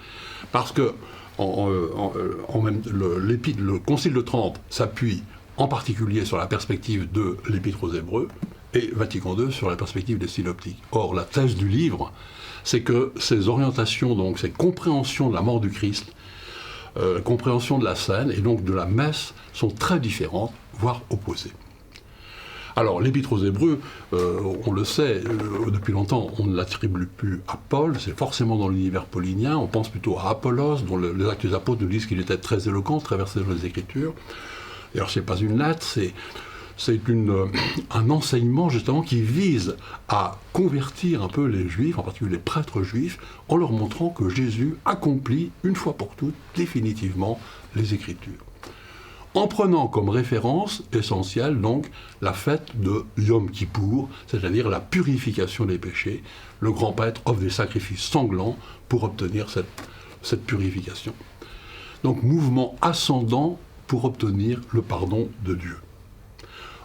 Parce que le Concile de Trente s'appuie en particulier sur la perspective de l'Épître aux Hébreux et Vatican II sur la perspective des synoptiques. Or, la thèse du livre, c'est que ces orientations, donc ces compréhensions de la mort du Christ, compréhension de la scène et donc de la messe sont très différentes, voire opposées. Alors, l'Épître aux Hébreux, on le sait, depuis longtemps, on ne l'attribue plus à Paul, c'est forcément dans l'univers paulinien, on pense plutôt à Apollos, dont les Actes des Apôtres nous disent qu'il était très éloquent, très versé dans les Écritures. D'ailleurs, ce n'est pas une lettre, c'est un enseignement justement qui vise à convertir un peu les Juifs, en particulier les prêtres juifs, en leur montrant que Jésus accomplit une fois pour toutes définitivement les Écritures. En prenant comme référence essentielle donc la fête de Yom Kippour, c'est-à-dire la purification des péchés. Le grand prêtre offre des sacrifices sanglants pour obtenir cette purification. Donc mouvement ascendant pour obtenir le pardon de Dieu.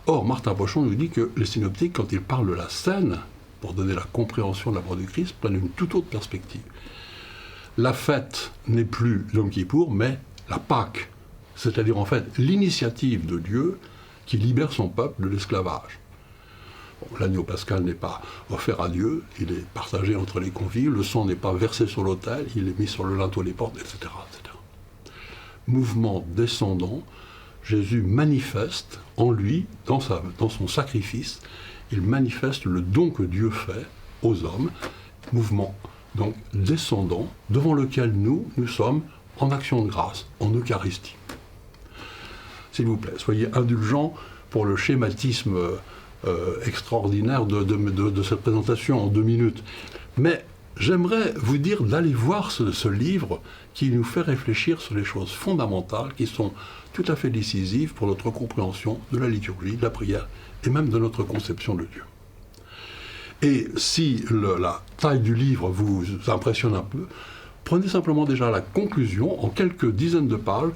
Or, Martin Pochon nous dit que les synoptiques, quand ils parlent de la scène, pour donner la compréhension de la mort du Christ, prennent une toute autre perspective. La fête n'est plus Yom Kippour, mais la Pâque, c'est-à-dire en fait l'initiative de Dieu qui libère son peuple de l'esclavage. Bon, l'agneau pascal n'est pas offert à Dieu, il est partagé entre les convives, le sang n'est pas versé sur l'autel, il est mis sur le linteau des portes, etc., etc. Mouvement descendant, Jésus manifeste en lui, dans son sacrifice, il manifeste le don que Dieu fait aux hommes, mouvement donc descendant, devant lequel nous sommes en action de grâce, en Eucharistie. S'il vous plaît, soyez indulgents pour le schématisme extraordinaire de cette présentation en 2 minutes. Mais j'aimerais vous dire d'aller voir ce livre qui nous fait réfléchir sur les choses fondamentales qui sont tout à fait décisives pour notre compréhension de la liturgie, de la prière et même de notre conception de Dieu. Et si la taille du livre vous impressionne un peu, prenez simplement déjà la conclusion, en quelques dizaines de pages,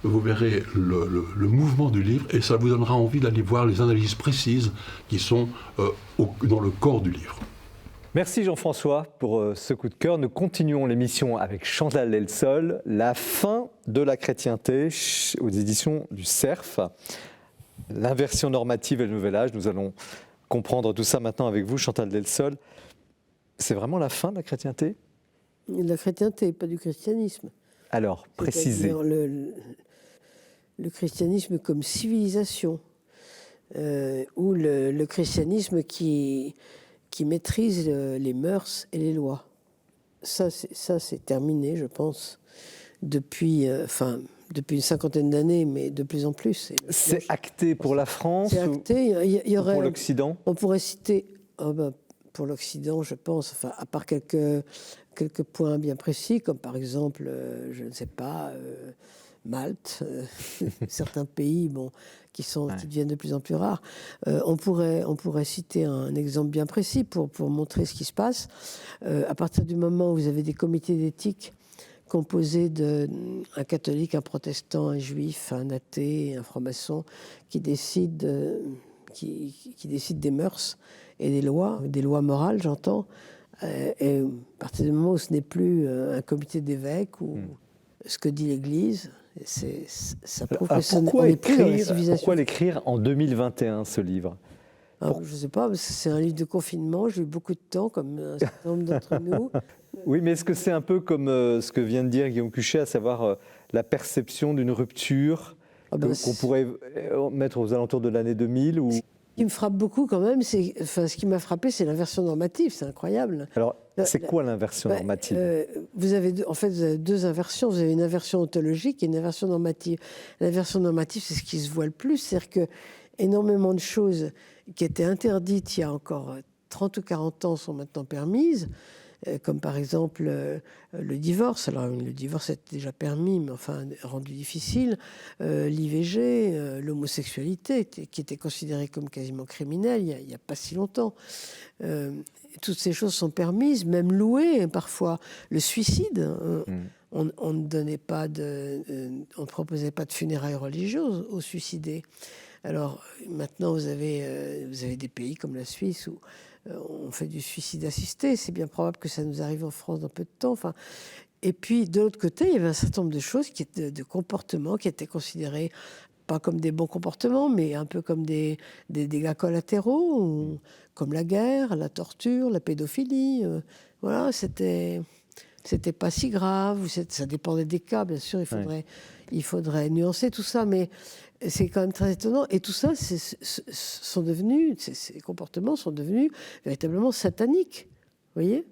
vous verrez le mouvement du livre et ça vous donnera envie d'aller voir les analyses précises qui sont dans le corps du livre. Merci Jean-François pour ce coup de cœur. Nous continuons l'émission avec Chantal Delsol, La fin de la chrétienté aux éditions du Cerf. L'inversion normative et le nouvel âge, nous allons comprendre tout ça maintenant avec vous, Chantal Delsol. C'est vraiment la fin de la chrétienté ? De la chrétienté, pas du christianisme. Alors, précisez. Le christianisme comme civilisation, ou le christianisme qui maîtrise les mœurs et les lois. Ça, c'est terminé, je pense, depuis une cinquantaine d'années, mais de plus en plus. C'est acté pour la France c'est acté. Il y aurait, pour l'Occident ? On pourrait citer, pour l'Occident, je pense, à part quelques points bien précis, comme par exemple, je ne sais pas, Malte, certains pays qui deviennent de plus en plus rares. On pourrait citer un exemple bien précis pour montrer ce qui se passe. À partir du moment où vous avez des comités d'éthique composés d'un catholique, un protestant, un juif, un athée, un franc-maçon, qui décident des mœurs et des lois morales, j'entends, et à partir du moment où ce n'est plus un comité d'évêques ou ce que dit l'Église, ça prouve qu'on n'est plus dans la civilisation. Pourquoi l'écrire en 2021, ce livre ? Je ne sais pas, parce que c'est un livre de confinement, j'ai eu beaucoup de temps, comme un certain nombre d'entre nous. Oui, mais est-ce que c'est un peu comme ce que vient de dire Guillaume Cuchet, à savoir la perception d'une rupture qu'on pourrait mettre aux alentours de l'année 2000 ou... Ce qui me frappe beaucoup quand même, ce qui m'a frappé, c'est l'inversion normative, c'est incroyable. Alors, c'est quoi l'inversion normative ? Vous avez 2 inversions. Vous avez une inversion ontologique et une inversion normative. L'inversion normative, c'est ce qui se voit le plus. C'est-à-dire que énormément de choses qui étaient interdites il y a encore 30 ou 40 ans sont maintenant permises. comme par exemple le divorce. Alors le divorce est déjà permis, mais enfin rendu difficile. L'IVG, l'homosexualité, qui était considérée comme quasiment criminelle il n'y a pas si longtemps. Toutes ces choses sont permises, même louées parfois. Le suicide, on ne donnait pas on ne proposait pas de funérailles religieuses aux suicidés. Alors maintenant, vous avez des pays comme la Suisse où on fait du suicide assisté. C'est bien probable que ça nous arrive en France dans peu de temps. Enfin, et puis de l'autre côté, il y avait un certain nombre de choses, de comportements qui étaient considérés pas comme des bons comportements, mais un peu comme des dégâts collatéraux, comme la guerre, la torture, la pédophilie. Voilà, c'était pas si grave. Ça dépendait des cas, bien sûr. Il faudrait nuancer tout ça, mais c'est quand même très étonnant. Et tout ça, ces comportements sont devenus véritablement sataniques. Vous voyez ?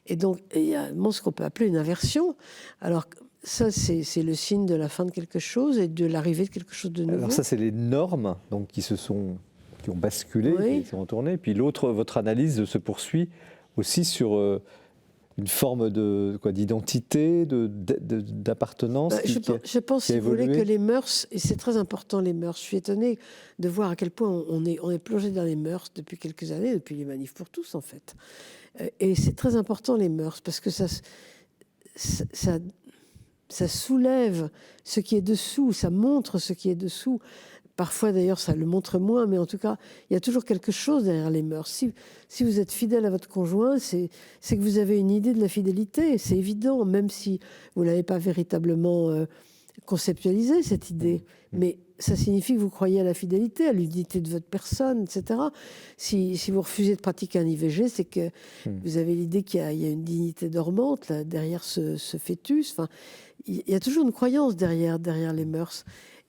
Et donc, il y a ce qu'on peut appeler une inversion. Alors, ça, c'est le signe de la fin de quelque chose et de l'arrivée de quelque chose de nouveau. Alors ça, c'est les normes donc, qui ont basculé, qui sont retournées. Puis l'autre, votre analyse se poursuit aussi sur une forme d'identité, d'appartenance. Je pense, si vous voulez, que les mœurs, et c'est très important les mœurs, je suis étonnée de voir à quel point on est plongé dans les mœurs depuis quelques années, depuis les manifs pour tous en fait. Et c'est très important les mœurs, parce que ça soulève ce qui est dessous, ça montre ce qui est dessous. Parfois, d'ailleurs, ça le montre moins, mais en tout cas, il y a toujours quelque chose derrière les mœurs. Si vous êtes fidèle à votre conjoint, c'est que vous avez une idée de la fidélité. C'est évident, même si vous ne l'avez pas véritablement conceptualisé, cette idée. Mais ça signifie que vous croyez à la fidélité, à l'unité de votre personne, etc. Si vous refusez de pratiquer un IVG, c'est que vous avez l'idée qu'il y a une dignité dormante là, derrière ce fœtus. Enfin, il y a toujours une croyance derrière les mœurs.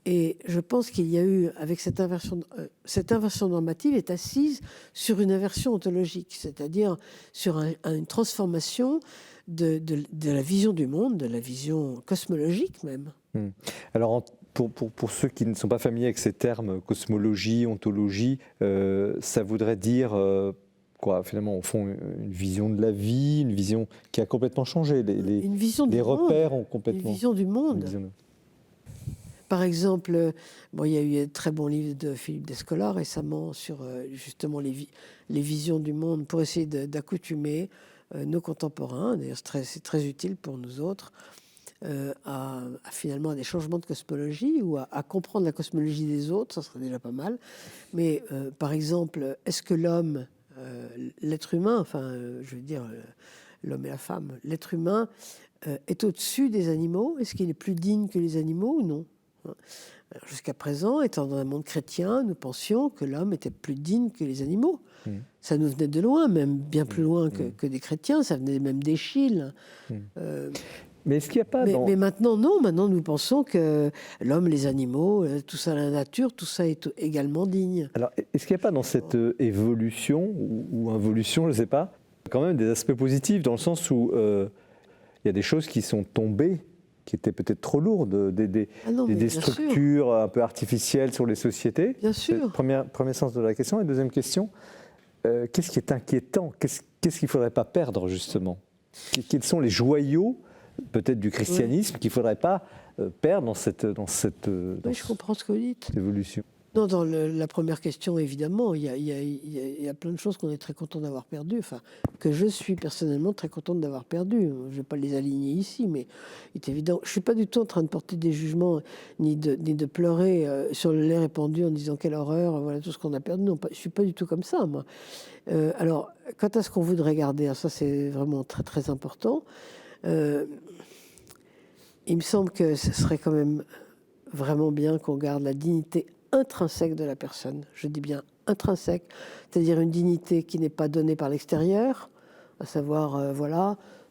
Et je pense qu'il y a eu, avec cette inversion normative, est assise sur une inversion ontologique, c'est-à-dire sur une transformation de la vision du monde, de la vision cosmologique même. Alors, pour ceux qui ne sont pas familiers avec ces termes, cosmologie, ontologie, ça voudrait dire quoi, finalement, au fond, une vision de la vie, une vision qui a complètement changé. Les repères ont complètement... Une vision du monde. Par exemple, il y a eu un très bon livre de Philippe Descola récemment sur justement les visions du monde pour essayer d'accoutumer nos contemporains. D'ailleurs, c'est très utile pour nous autres finalement à des changements de cosmologie ou à comprendre la cosmologie des autres. Ça serait déjà pas mal. Mais par exemple, est-ce que l'homme, l'être humain, je veux dire l'homme et la femme, l'être humain est au-dessus des animaux? Est-ce qu'il est plus digne que les animaux ou non? Jusqu'à présent, étant dans un monde chrétien, nous pensions que l'homme était plus digne que les animaux. Ça nous venait de loin, même bien plus loin que des chrétiens, ça venait même d'Échille. Mais est-ce qu'il n'y a pas... Mais maintenant, non. Maintenant, nous pensons que l'homme, les animaux, tout ça, la nature, tout ça est également digne. Alors, est-ce qu'il n'y a pas dans cette évolution, ou involution, je ne sais pas, quand même des aspects positifs, dans le sens où il y a des choses qui sont tombées, qui étaient peut-être trop lourdes, des structures un peu artificielles sur les sociétés. Bien sûr. Premier sens de la question. Et deuxième question, qu'est-ce qui est inquiétant? Qu'est-ce qu'il ne faudrait pas perdre, justement? Quels sont les joyaux, peut-être du christianisme, qu'il ne faudrait pas perdre dans cette je comprends ce que vous dites. évolution? Non, dans la première question, évidemment, il y a plein de choses qu'on est très content d'avoir perdues, que je suis personnellement très contente d'avoir perdues. Je ne vais pas les aligner ici, mais il est évident. Je ne suis pas du tout en train de porter des jugements, ni de pleurer sur le lait répandu en disant quelle horreur, voilà tout ce qu'on a perdu. Non, je ne suis pas du tout comme ça, moi. Alors, quant à ce qu'on voudrait garder, ça c'est vraiment très très important. Il me semble que ce serait quand même vraiment bien qu'on garde la dignité intrinsèque de la personne. Je dis bien intrinsèque, c'est-à-dire une dignité qui n'est pas donnée par l'extérieur, à savoir,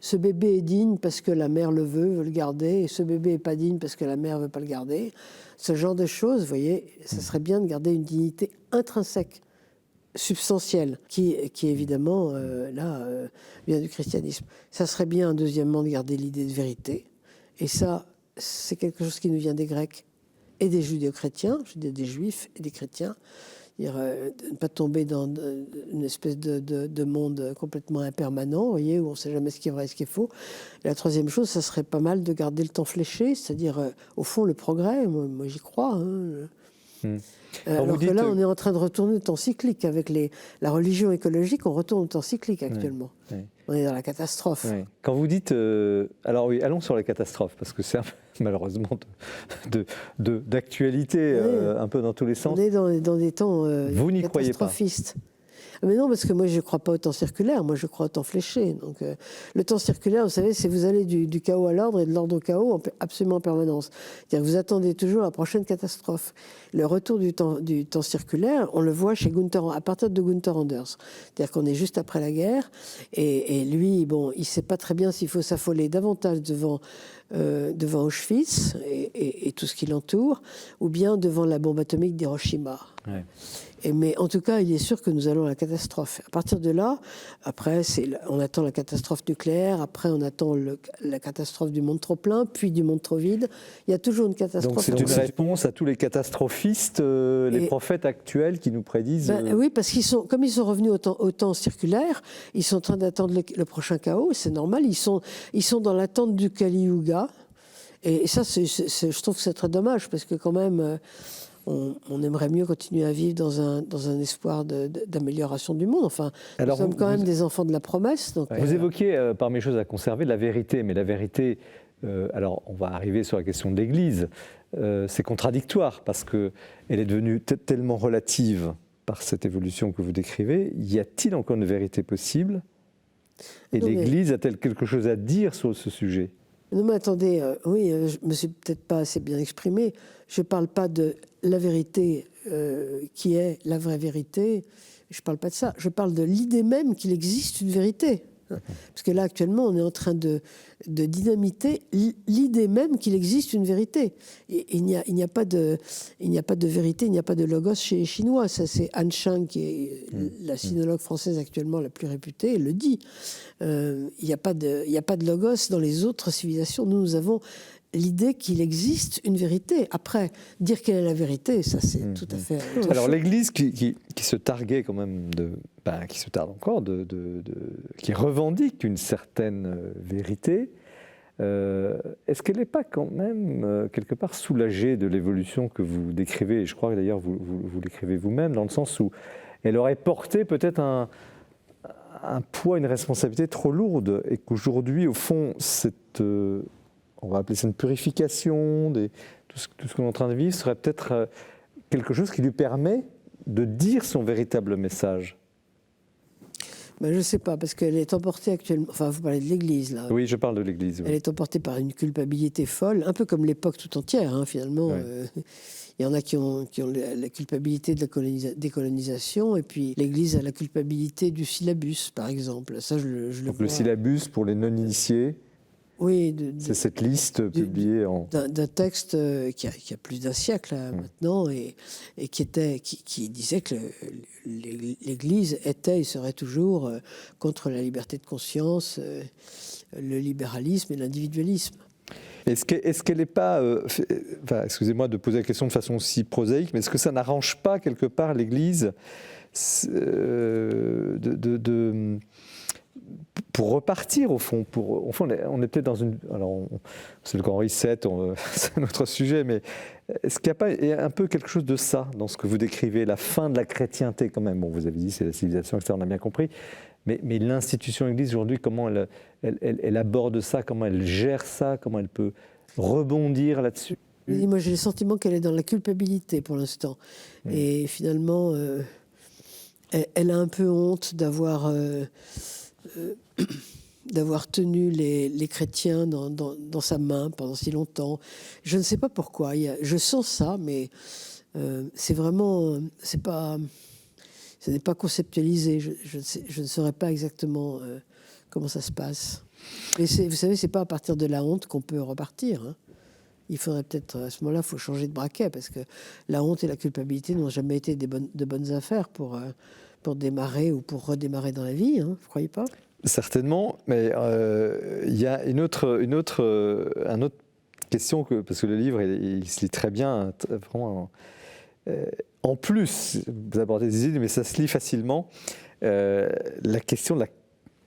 ce bébé est digne parce que la mère veut le garder, et ce bébé n'est pas digne parce que la mère ne veut pas le garder. Ce genre de choses, vous voyez, ce serait bien de garder une dignité intrinsèque, substantielle, qui évidemment, vient du christianisme. Ça serait bien, deuxièmement, de garder l'idée de vérité. Et ça, c'est quelque chose qui nous vient des Grecs et des judéo-chrétiens, je dis des juifs et des chrétiens, de ne pas tomber dans une espèce de monde complètement impermanent, vous voyez, où on ne sait jamais ce qui est vrai et ce qui est faux. Et la troisième chose, ça serait pas mal de garder le temps fléché, c'est-à-dire, au fond, le progrès, moi j'y crois. Hein. Alors que là, on est en train de retourner au temps cyclique. Avec la religion écologique, on retourne au temps cyclique actuellement. Oui. On est dans la catastrophe. Oui. Quand vous dites... alors oui, allons sur la catastrophe, parce que c'est malheureusement d'actualité un peu dans tous les sens. On est dans des temps vous n'y croyez pas? catastrophistes. Mais non, parce que moi, je ne crois pas au temps circulaire. Moi, je crois au temps fléché. Donc, le temps circulaire, vous savez, c'est vous allez du chaos à l'ordre et de l'ordre au chaos absolument en permanence. C'est-à-dire que vous attendez toujours la prochaine catastrophe. Le retour du temps circulaire, on le voit à partir de Gunther Anders. C'est-à-dire qu'on est juste après la guerre. Et lui, bon, il ne sait pas très bien s'il faut s'affoler davantage devant Auschwitz et tout ce qui l'entoure, ou bien devant la bombe atomique d'Hiroshima. Ouais. Mais en tout cas, il est sûr que nous allons à la catastrophe. À partir de là, après, on attend la catastrophe nucléaire, après on attend la catastrophe du monde trop plein, puis du monde trop vide. Il y a toujours une catastrophe. Donc c'est une réponse à tous les catastrophistes, les prophètes actuels qui nous prédisent... Oui, parce comme ils sont revenus au temps circulaire, ils sont en train d'attendre le prochain chaos, c'est normal, ils sont dans l'attente du Kali Yuga. Et ça, je trouve que c'est très dommage, parce que quand même... On aimerait mieux continuer à vivre dans un espoir d'amélioration du monde. Enfin, nous sommes quand même des enfants de la promesse. Donc, vous évoquiez parmi les choses à conserver la vérité, mais la vérité, alors on va arriver sur la question de l'Église, c'est contradictoire parce qu'elle est devenue tellement relative par cette évolution que vous décrivez. Y a-t-il encore une vérité possible? Et l'Église a-t-elle quelque chose à dire sur ce sujet? Non mais attendez, oui, je ne me suis peut-être pas assez bien exprimé. Je ne parle pas de la vérité qui est la vraie vérité. Je ne parle pas de ça. Je parle de l'idée même qu'il existe une vérité. Parce que là, actuellement, on est en train de dynamiter l'idée même qu'il existe une vérité. Et il n'y a pas de vérité, il n'y a pas de logos chez les Chinois. Ça, c'est Han Shang, qui est la sinologue française actuellement la plus réputée, elle le dit. Il n'y a pas de logos dans les autres civilisations. Nous avons l'idée qu'il existe une vérité. Après, dire quelle est la vérité, ça c'est tout à fait... Alors l'Église qui se targuait quand même qui se tarde encore, qui revendique une certaine vérité, est-ce qu'elle n'est pas quand même quelque part soulagée de l'évolution que vous décrivez? Et je crois que d'ailleurs vous l'écrivez vous-même, dans le sens où elle aurait porté peut-être un poids, une responsabilité trop lourde, et qu'aujourd'hui, au fond, on va appeler ça une purification, tout ce qu'on est en train de vivre, serait peut-être quelque chose qui lui permet de dire son véritable message. Ben, je ne sais pas, parce qu'elle est emportée actuellement... Enfin, vous parlez de l'Église, là. Oui, je parle de l'Église. Oui. Elle est emportée par une culpabilité folle, un peu comme l'époque tout entière, hein, finalement. Ouais. Il y en a qui ont la culpabilité de la décolonisation, et puis l'Église a la culpabilité du syllabus, par exemple. Ça, je le vois. Le syllabus, pour les non-initiés, oui, c'est cette liste publiée d'un texte qui a plus d'un siècle maintenant, et qui disait que l'Église était et serait toujours contre la liberté de conscience, le libéralisme et l'individualisme. Est-ce qu'elle n'est pas, excusez-moi de poser la question de façon si prosaïque, mais est-ce que ça n'arrange pas quelque part l'Église pour repartir au fond, on est peut-être dans une... Alors, c'est le grand reset, c'est notre sujet, mais est-ce qu'il n'y a pas un peu quelque chose de ça dans ce que vous décrivez, la fin de la chrétienté quand même? Bon, vous avez dit c'est la civilisation, etc., on a bien compris, mais l'institution Église aujourd'hui, comment elle aborde ça, comment elle gère ça, comment elle peut rebondir là-dessus? Moi, j'ai le sentiment qu'elle est dans la culpabilité pour l'instant. Et finalement, elle a un peu honte d'avoir tenu les chrétiens dans sa main pendant si longtemps. Je ne sais pas pourquoi. Je sens ça, mais c'est vraiment... ce n'est pas conceptualisé. Je ne saurais pas exactement comment ça se passe. Mais vous savez, c'est pas à partir de la honte qu'on peut repartir. Hein. Il faudrait peut-être, à ce moment-là, il faut changer de braquet, parce que la honte et la culpabilité n'ont jamais été de bonnes affaires pour démarrer ou pour redémarrer dans la vie. Hein, vous ne croyez pas? Certainement, mais il y a une autre question, parce que le livre, il se lit très bien, vraiment... en plus, vous abordez des idées, mais ça se lit facilement, la question de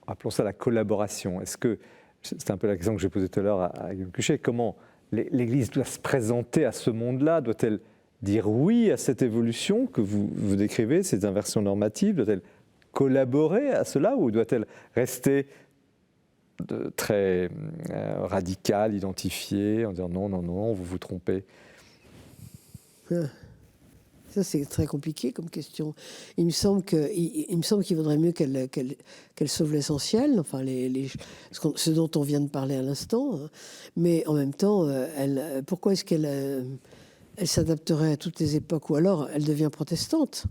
appelons ça la collaboration. Est-ce que, c'est un peu la question que j'ai posée tout à l'heure à Guillaume Cuchet, comment l'Église doit se présenter à ce monde-là? Doit-elle dire oui à cette évolution que vous décrivez, ces inversions normatives? Doit-elle collaborer à cela ou doit-elle rester très radicale, identifiée, en disant non, vous vous trompez? Ça, c'est très compliqué comme question. Il me semble qu'il vaudrait mieux qu'elle sauve l'essentiel, enfin ce dont on vient de parler à l'instant. Hein. Mais en même temps, pourquoi est-ce qu'elle s'adapterait à toutes les époques? Ou alors, elle devient protestante.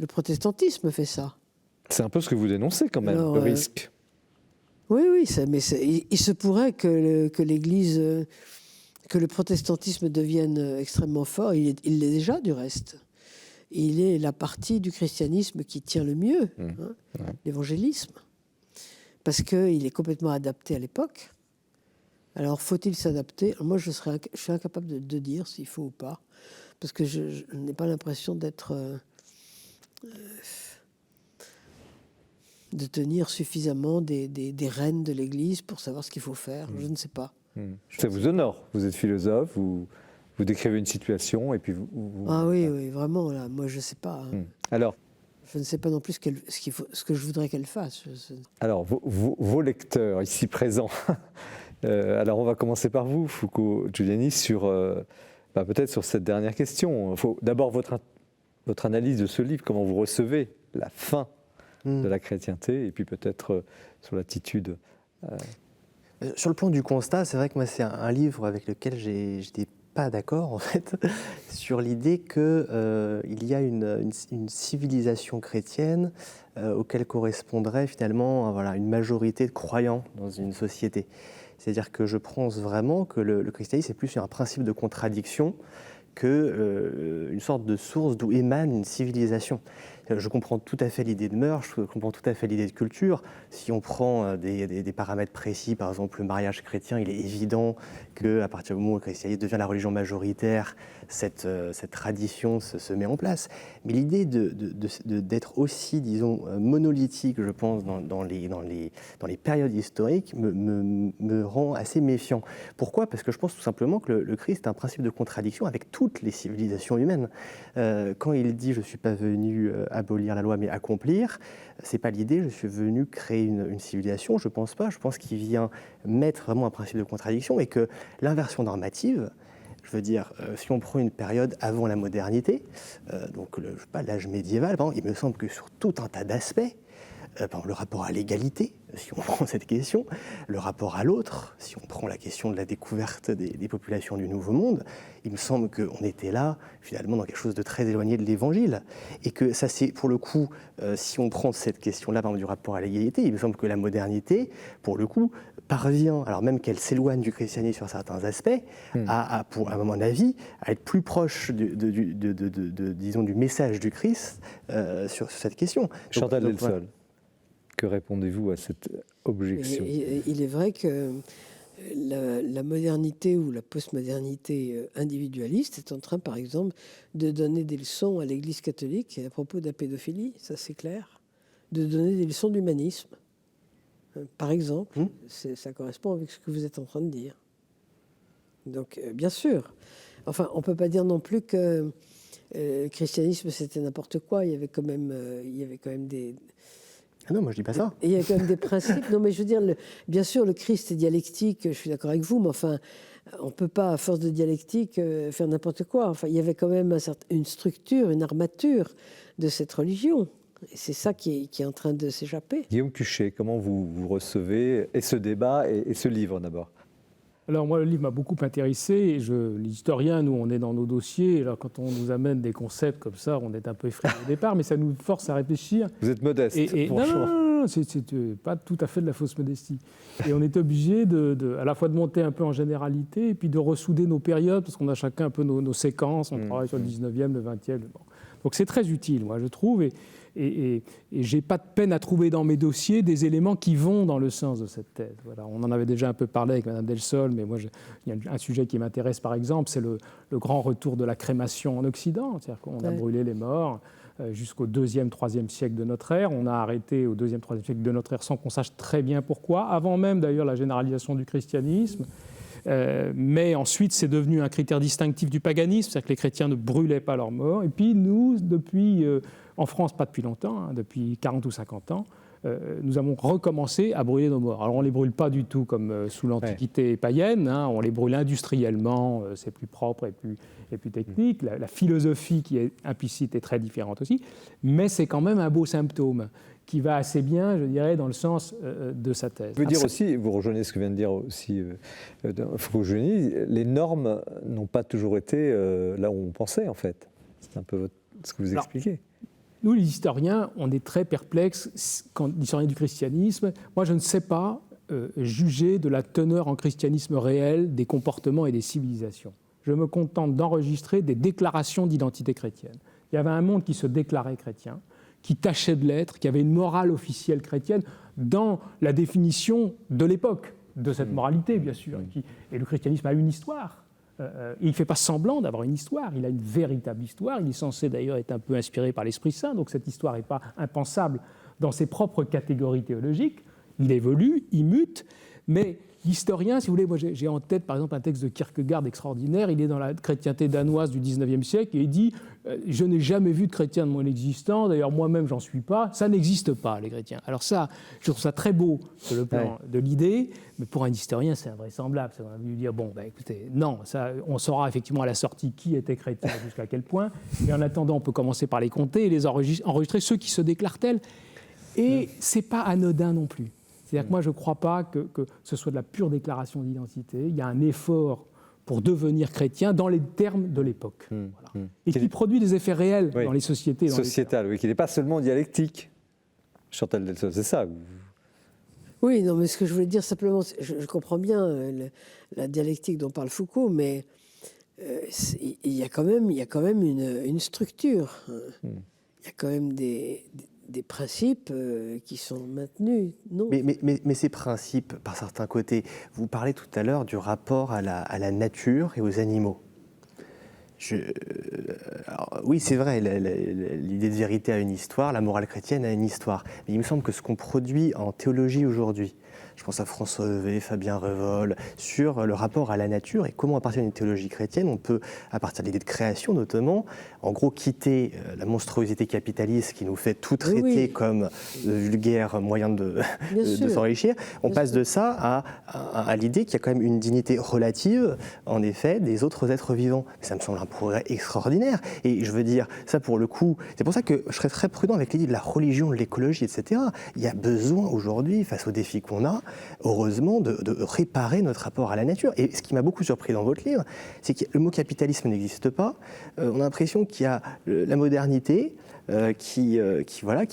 Le protestantisme fait ça. C'est un peu ce que vous dénoncez quand même, alors, le risque. Oui, mais il se pourrait que l'Église... que le protestantisme devienne extrêmement fort. Il l'est déjà, du reste. Il est la partie du christianisme qui tient le mieux, l'évangélisme, parce qu'il est complètement adapté à l'époque. Alors, faut-il s'adapter? Moi, je suis incapable de dire s'il faut ou pas, parce que je n'ai pas l'impression de tenir suffisamment des rênes de l'Église pour savoir ce qu'il faut faire. Je ne sais pas. Ça vous honore. Vous êtes philosophe, vous décrivez une situation et puis vous... Ah oui, vraiment, là, moi je ne sais pas. Alors, je ne sais pas non plus ce que je voudrais qu'elle fasse. Alors, vos lecteurs ici présents, alors on va commencer par vous, Foucault Giuliani, peut-être sur cette dernière question. D'abord, votre analyse de ce livre, comment vous recevez la fin de la chrétienté, et puis peut-être sur l'attitude... Sur le plan du constat, c'est vrai que moi, c'est un livre avec lequel je n'étais pas d'accord, en fait, sur l'idée qu'il y a une civilisation chrétienne auquel correspondrait finalement une majorité de croyants dans une société. C'est-à-dire que je pense vraiment que le christianisme est plus un principe de contradiction qu'une sorte de source d'où émane une civilisation. Je comprends tout à fait l'idée de mœurs, je comprends tout à fait l'idée de culture. Si on prend des paramètres précis, par exemple le mariage chrétien, il est évident qu'à partir du moment où le christianisme devient la religion majoritaire, cette tradition se met en place. Mais l'idée d'être aussi, disons, monolithique, je pense, dans les périodes historiques, me rend assez méfiant. Pourquoi? Parce que je pense tout simplement que le Christ est un principe de contradiction avec toutes les civilisations humaines. Quand il dit « je ne suis pas venu abolir la loi, mais accomplir », c'est pas l'idée, je suis venu créer une civilisation, je pense pas. Je pense qu'il vient mettre vraiment un principe de contradiction et que l'inversion normative, je veux dire, si on prend une période avant la modernité, donc l'âge médiéval, il me semble que sur tout un tas d'aspects, le rapport à l'égalité, si on prend cette question, le rapport à l'autre, si on prend la question de la découverte des populations du Nouveau Monde, il me semble qu'on était là, finalement, dans quelque chose de très éloigné de l'Évangile. Et que ça, c'est, pour le coup, si on prend cette question-là, par exemple, du rapport à l'égalité, il me semble que la modernité, pour le coup, parvient, alors même qu'elle s'éloigne du christianisme sur certains aspects, à mon avis, à être plus proche disons, du message du Christ sur cette question. Chantal Delsol. Que répondez-vous à cette objection? Il est vrai que la modernité ou la postmodernité individualiste est en train, par exemple, de donner des leçons à l'Église catholique à propos de la pédophilie, ça c'est clair, de donner des leçons d'humanisme. Par exemple, ça correspond avec ce que vous êtes en train de dire. Donc, bien sûr. Enfin, on ne peut pas dire non plus que le christianisme c'était n'importe quoi. Il y avait quand même des... Ah non, moi je dis pas ça. Il y a quand même des principes. Non, mais je veux dire, bien sûr, le Christ est dialectique, je suis d'accord avec vous, mais enfin, on ne peut pas, à force de dialectique, faire n'importe quoi. Enfin, il y avait quand même une structure, une armature de cette religion. Et c'est ça qui est en train de s'échapper. Guillaume Cuchet, comment vous recevez ce débat et ce livre d'abord? Alors moi, le livre m'a beaucoup intéressé. L'historien, nous, on est dans nos dossiers. Alors quand on nous amène des concepts comme ça, on est un peu effrayé au départ, mais ça nous force à réfléchir. Vous êtes modeste, franchement. Non, c'est pas tout à fait de la fausse modestie. Et on est obligé à la fois de monter un peu en généralité et puis de ressouder nos périodes, parce qu'on a chacun un peu nos séquences. On travaille sur le 19e, le 20e. Bon. Donc c'est très utile, moi, je trouve. Et j'ai pas de peine à trouver dans mes dossiers des éléments qui vont dans le sens de cette thèse. Voilà. On en avait déjà un peu parlé avec Mme Delsol, mais moi, il y a un sujet qui m'intéresse, par exemple, c'est le grand retour de la crémation en Occident. C'est-à-dire qu'on a brûlé les morts jusqu'au 2e, 3e siècle de notre ère. On a arrêté au 2e, 3e siècle de notre ère sans qu'on sache très bien pourquoi, avant même d'ailleurs la généralisation du christianisme. Mais ensuite, c'est devenu un critère distinctif du paganisme, c'est-à-dire que les chrétiens ne brûlaient pas leurs morts. Et puis nous, depuis, en France, pas depuis longtemps, hein, depuis 40 ou 50 ans, nous avons recommencé à brûler nos morts. Alors on ne les brûle pas du tout comme sous l'Antiquité païenne, hein, on les brûle industriellement, c'est plus propre et plus technique. La philosophie qui est implicite est très différente aussi, mais c'est quand même un beau symptôme qui va assez bien, je dirais, dans le sens de sa thèse. Je veux dire aussi, vous rejoignez ce que vient de dire aussi Foucault-Genis, les normes n'ont pas toujours été là où on pensait, en fait. C'est un peu ce que vous expliquez. Nous, les historiens, on est très perplexes, quand l'historien du christianisme, moi je ne sais pas juger de la teneur en christianisme réel des comportements et des civilisations. Je me contente d'enregistrer des déclarations d'identité chrétienne. Il y avait un monde qui se déclarait chrétien, qui tâchait de l'être, qui avait une morale officielle chrétienne dans la définition de l'époque, de cette moralité bien sûr. Et le christianisme a une histoire. Il ne fait pas semblant d'avoir une histoire, il a une véritable histoire, il est censé d'ailleurs être un peu inspiré par l'Esprit Saint, donc cette histoire n'est pas impensable dans ses propres catégories théologiques, il évolue, il mute, mais l'historien, si vous voulez, moi j'ai en tête par exemple un texte de Kierkegaard extraordinaire, il est dans la chrétienté danoise du 19e siècle et il dit « Je n'ai jamais vu de chrétien de mon existence, d'ailleurs moi-même j'en suis pas, ça n'existe pas les chrétiens ». Alors ça, je trouve ça très beau sur le plan de l'idée, mais pour un historien c'est invraisemblable, ça va lui dire « Bon, écoutez, non, ça, on saura effectivement à la sortie qui était chrétien jusqu'à quel point, mais en attendant on peut commencer par les compter et les enregistrer ceux qui se déclarent tels, et c'est pas anodin non plus. C'est-à-dire que moi, je ne crois pas que ce soit de la pure déclaration d'identité. Il y a un effort pour devenir chrétien dans les termes de l'époque. Voilà. Et qui produit des effets réels dans les sociétés. Sociétal, oui, qui n'est pas seulement dialectique. Chantal Delsol, c'est ça. Oui, non, mais ce que je voulais dire simplement, je comprends bien la dialectique dont parle Foucault, mais il y a quand même une structure. Il y a quand même des principes qui sont maintenus, non ? Mais ces principes, par certains côtés, vous parlez tout à l'heure du rapport à la nature et aux animaux. Alors, oui, c'est vrai, l'idée de vérité a une histoire, la morale chrétienne a une histoire. Mais il me semble que ce qu'on produit en théologie aujourd'hui, je pense à François Heuvet, Fabien Revol, sur le rapport à la nature et comment, à partir d'une théologie chrétienne, on peut, à partir de l'idée de création notamment, en gros quitter la monstruosité capitaliste qui nous fait tout traiter comme vulgaire moyen de s'enrichir. On passe de ça à l'idée qu'il y a quand même une dignité relative, en effet, des autres êtres vivants. Ça me semble un progrès extraordinaire. Et je veux dire, ça pour le coup, c'est pour ça que je serais très prudent avec l'idée de la religion, de l'écologie, etc. Il y a besoin aujourd'hui, face aux défis qu'on a, heureusement, de réparer notre rapport à la nature. Et ce qui m'a beaucoup surpris dans votre livre, c'est que le mot capitalisme n'existe pas. On a l'impression qu'il y a la modernité qui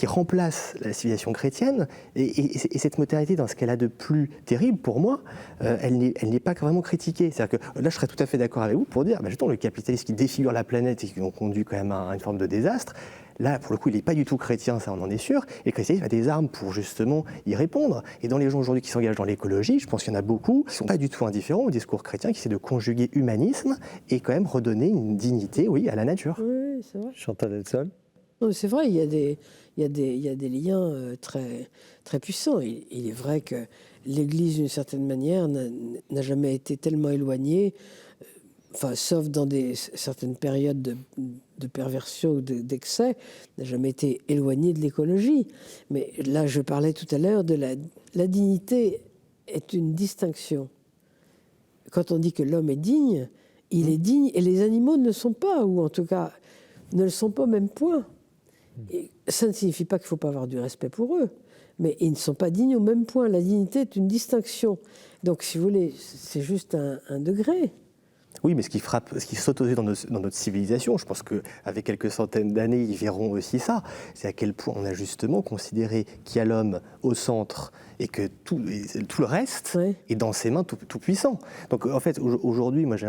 remplace la civilisation chrétienne. Et cette modernité, dans ce qu'elle a de plus terrible pour moi, elle n'est pas vraiment critiquée. C'est-à-dire que là, je serais tout à fait d'accord avec vous pour dire, justement, le capitalisme qui défigure la planète et qui nous conduit quand même à une forme de désastre, là, pour le coup, il n'est pas du tout chrétien, ça on en est sûr, et le christianisme a des armes pour justement y répondre. Et dans les gens aujourd'hui qui s'engagent dans l'écologie, je pense qu'il y en a beaucoup qui ne sont pas du tout indifférents au discours chrétien, qui essaient de conjuguer humanisme et quand même redonner une dignité, à la nature. Oui, c'est vrai. Chantal Delsol. Non, c'est vrai, il y a des liens très, très puissants. Il est vrai que l'Église, d'une certaine manière, n'a jamais été tellement éloignée, sauf dans certaines périodes de perversion ou d'excès, n'a jamais été éloignée de l'écologie. Mais là, je parlais tout à l'heure de la dignité est une distinction. Quand on dit que l'homme est digne, il est digne, et les animaux ne le sont pas, ou en tout cas ne le sont pas au même point. Et ça ne signifie pas qu'il ne faut pas avoir du respect pour eux, mais ils ne sont pas dignes au même point. La dignité est une distinction. Donc, si vous voulez, c'est juste un degré. Oui, mais ce qui saute aux yeux dans notre civilisation, je pense qu'avec quelques centaines d'années, ils verront aussi ça. C'est à quel point on a justement considéré qu'il y a l'homme au centre et que tout le reste est dans ses mains tout puissant. Donc en fait, aujourd'hui, moi j'ai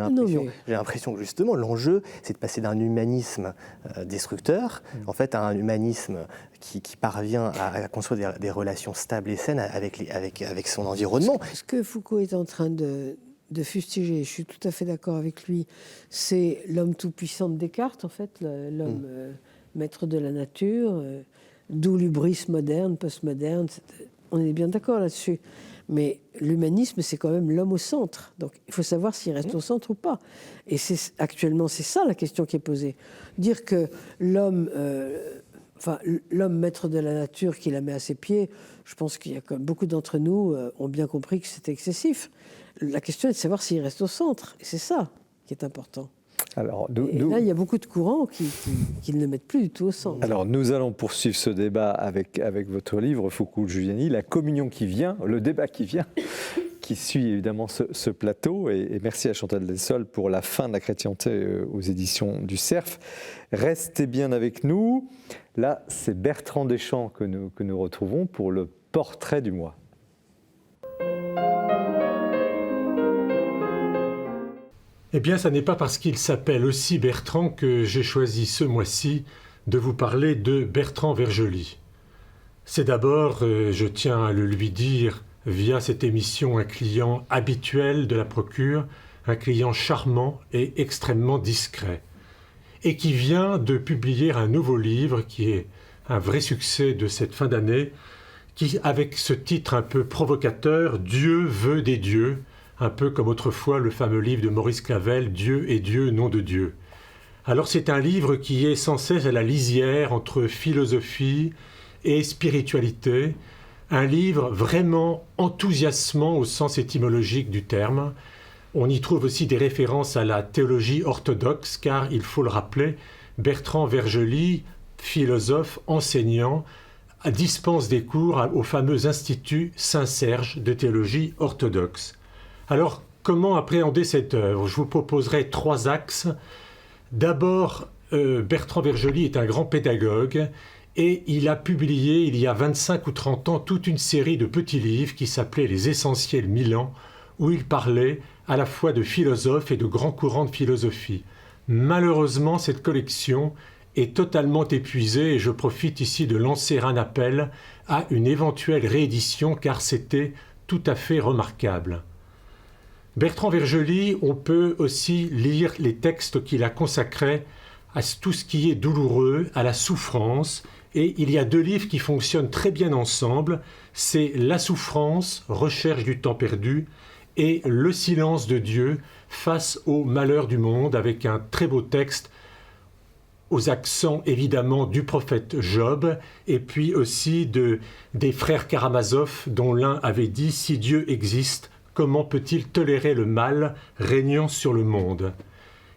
l'impression que justement l'enjeu, c'est de passer d'un humanisme destructeur, en fait, à un humanisme qui parvient à construire des relations stables et saines avec son environnement. Ce que Foucault est en train de fustiger, je suis tout à fait d'accord avec lui, c'est l'homme tout-puissant de Descartes, en fait, l'homme maître de la nature, d'où l'hubris moderne, postmoderne. On est bien d'accord là-dessus. Mais l'humanisme, c'est quand même l'homme au centre. Donc il faut savoir s'il reste au centre ou pas. Et actuellement, c'est ça la question qui est posée. Dire que l'homme maître de la nature qui la met à ses pieds, je pense qu'il y a comme beaucoup d'entre nous ont bien compris que c'était excessif. La question est de savoir s'il reste au centre. Et c'est ça qui est important. Alors, là, il y a beaucoup de courants qui ne le mettent plus du tout au centre. Alors, nous allons poursuivre ce débat avec votre livre, Foucault-Giuliani, La communion qui vient, le débat qui vient, qui suit évidemment ce plateau. Et merci à Chantal Delsol pour La fin de la chrétienté aux éditions du Cerf. Restez bien avec nous. Là, c'est Bertrand Deschamps que nous retrouvons pour le portrait du mois. Eh bien, ça n'est pas parce qu'il s'appelle aussi Bertrand que j'ai choisi ce mois-ci de vous parler de Bertrand Vergely. C'est d'abord, je tiens à le lui dire, via cette émission, un client habituel de la Procure, un client charmant et extrêmement discret, et qui vient de publier un nouveau livre qui est un vrai succès de cette fin d'année, qui, avec ce titre un peu provocateur, « Dieu veut des dieux », un peu comme autrefois le fameux livre de Maurice Clavel, « Dieu est Dieu, nom de Dieu ». Alors c'est un livre qui est sans cesse à la lisière entre philosophie et spiritualité, un livre vraiment enthousiasmant au sens étymologique du terme. On y trouve aussi des références à la théologie orthodoxe, car il faut le rappeler, Bertrand Vergely, philosophe, enseignant, dispense des cours au fameux Institut Saint-Serge de théologie orthodoxe. Alors, comment appréhender cette œuvre ? Je vous proposerai 3 axes. D'abord, Bertrand Vergely est un grand pédagogue et il a publié, il y a 25 ou 30 ans, toute une série de petits livres qui s'appelaient Les Essentiels Milan, où il parlait à la fois de philosophes et de grands courants de philosophie. Malheureusement, cette collection est totalement épuisée et je profite ici de lancer un appel à une éventuelle réédition car c'était tout à fait remarquable. Bertrand Vergely, on peut aussi lire les textes qu'il a consacrés à tout ce qui est douloureux, à la souffrance, et il y a 2 livres qui fonctionnent très bien ensemble, c'est La souffrance, recherche du temps perdu, et Le silence de Dieu, face au malheur du monde, avec un très beau texte aux accents évidemment du prophète Job, et puis aussi des frères Karamazov, dont l'un avait dit « Si Dieu existe, comment peut-il tolérer le mal régnant sur le monde ?»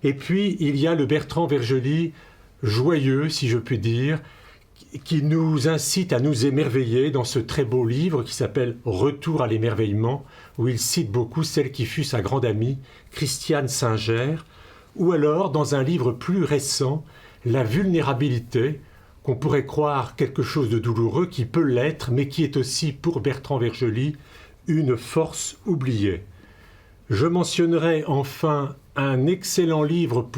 Et puis, il y a le Bertrand Vergely joyeux, si je puis dire, qui nous incite à nous émerveiller dans ce très beau livre qui s'appelle « Retour à l'émerveillement », où il cite beaucoup celle qui fut sa grande amie, Christiane Singer, ou alors, dans un livre plus récent, « La vulnérabilité », qu'on pourrait croire quelque chose de douloureux, qui peut l'être, mais qui est aussi, pour Bertrand Vergely, une force oubliée. Je mentionnerai enfin un excellent livre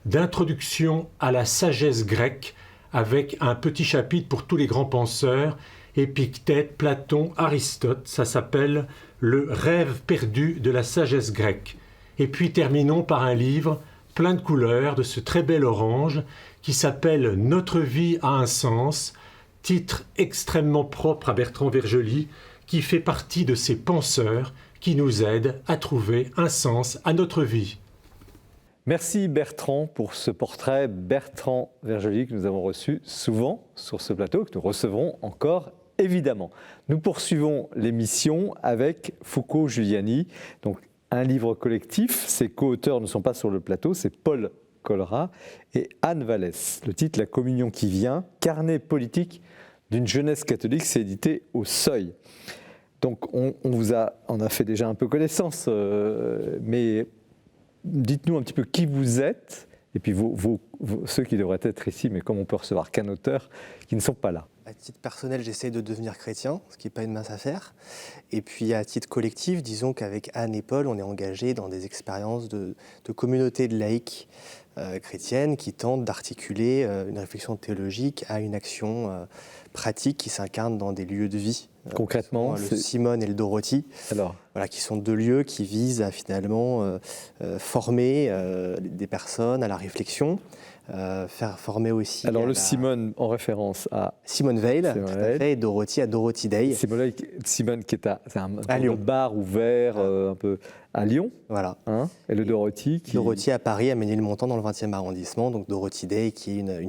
d'introduction à la sagesse grecque, avec un petit chapitre pour tous les grands penseurs, Épictète, Platon, Aristote. Ça s'appelle « Le rêve perdu de la sagesse grecque ». Et puis terminons par un livre plein de couleurs, de ce très bel orange, qui s'appelle « Notre vie a un sens », titre extrêmement propre à Bertrand Vergely, qui fait partie de ces penseurs qui nous aident à trouver un sens à notre vie. Merci Bertrand pour ce portrait. Bertrand Vergely que nous avons reçu souvent sur ce plateau, que nous recevrons encore évidemment. Nous poursuivons l'émission avec Foucault-Giuliani, donc un livre collectif. Ses co-auteurs ne sont pas sur le plateau, c'est Paul Colrat et Anne Vallès. Le titre « La communion qui vient », carnet politique d'une jeunesse catholique, c'est édité au Seuil. Donc on a fait déjà un peu connaissance, mais dites-nous un petit peu qui vous êtes, et puis ceux qui devraient être ici, mais comme on peut recevoir qu'un auteur, qui ne sont pas là. À titre personnel, j'essaie de devenir chrétien, ce qui n'est pas une mince affaire. Et puis à titre collectif, disons qu'avec Anne et Paul, on est engagés dans des expériences de communautés de laïcs chrétiennes qui tentent d'articuler une réflexion théologique à une action pratique qui s'incarne dans des lieux de vie. Concrètement, le Simone et le Dorothy, voilà, qui sont deux lieux qui visent à finalement former des personnes à la réflexion, faire former aussi. Alors le Simone en référence à Simone Veil, tout à fait, et Dorothy à Dorothy Day. Simone qui est à Lyon, bar ouvert un peu à Lyon. Voilà. Hein, et le Dorothy qui... Dorothy à Paris, à Ménilmontant dans le 20e arrondissement. Donc Dorothy Day qui est une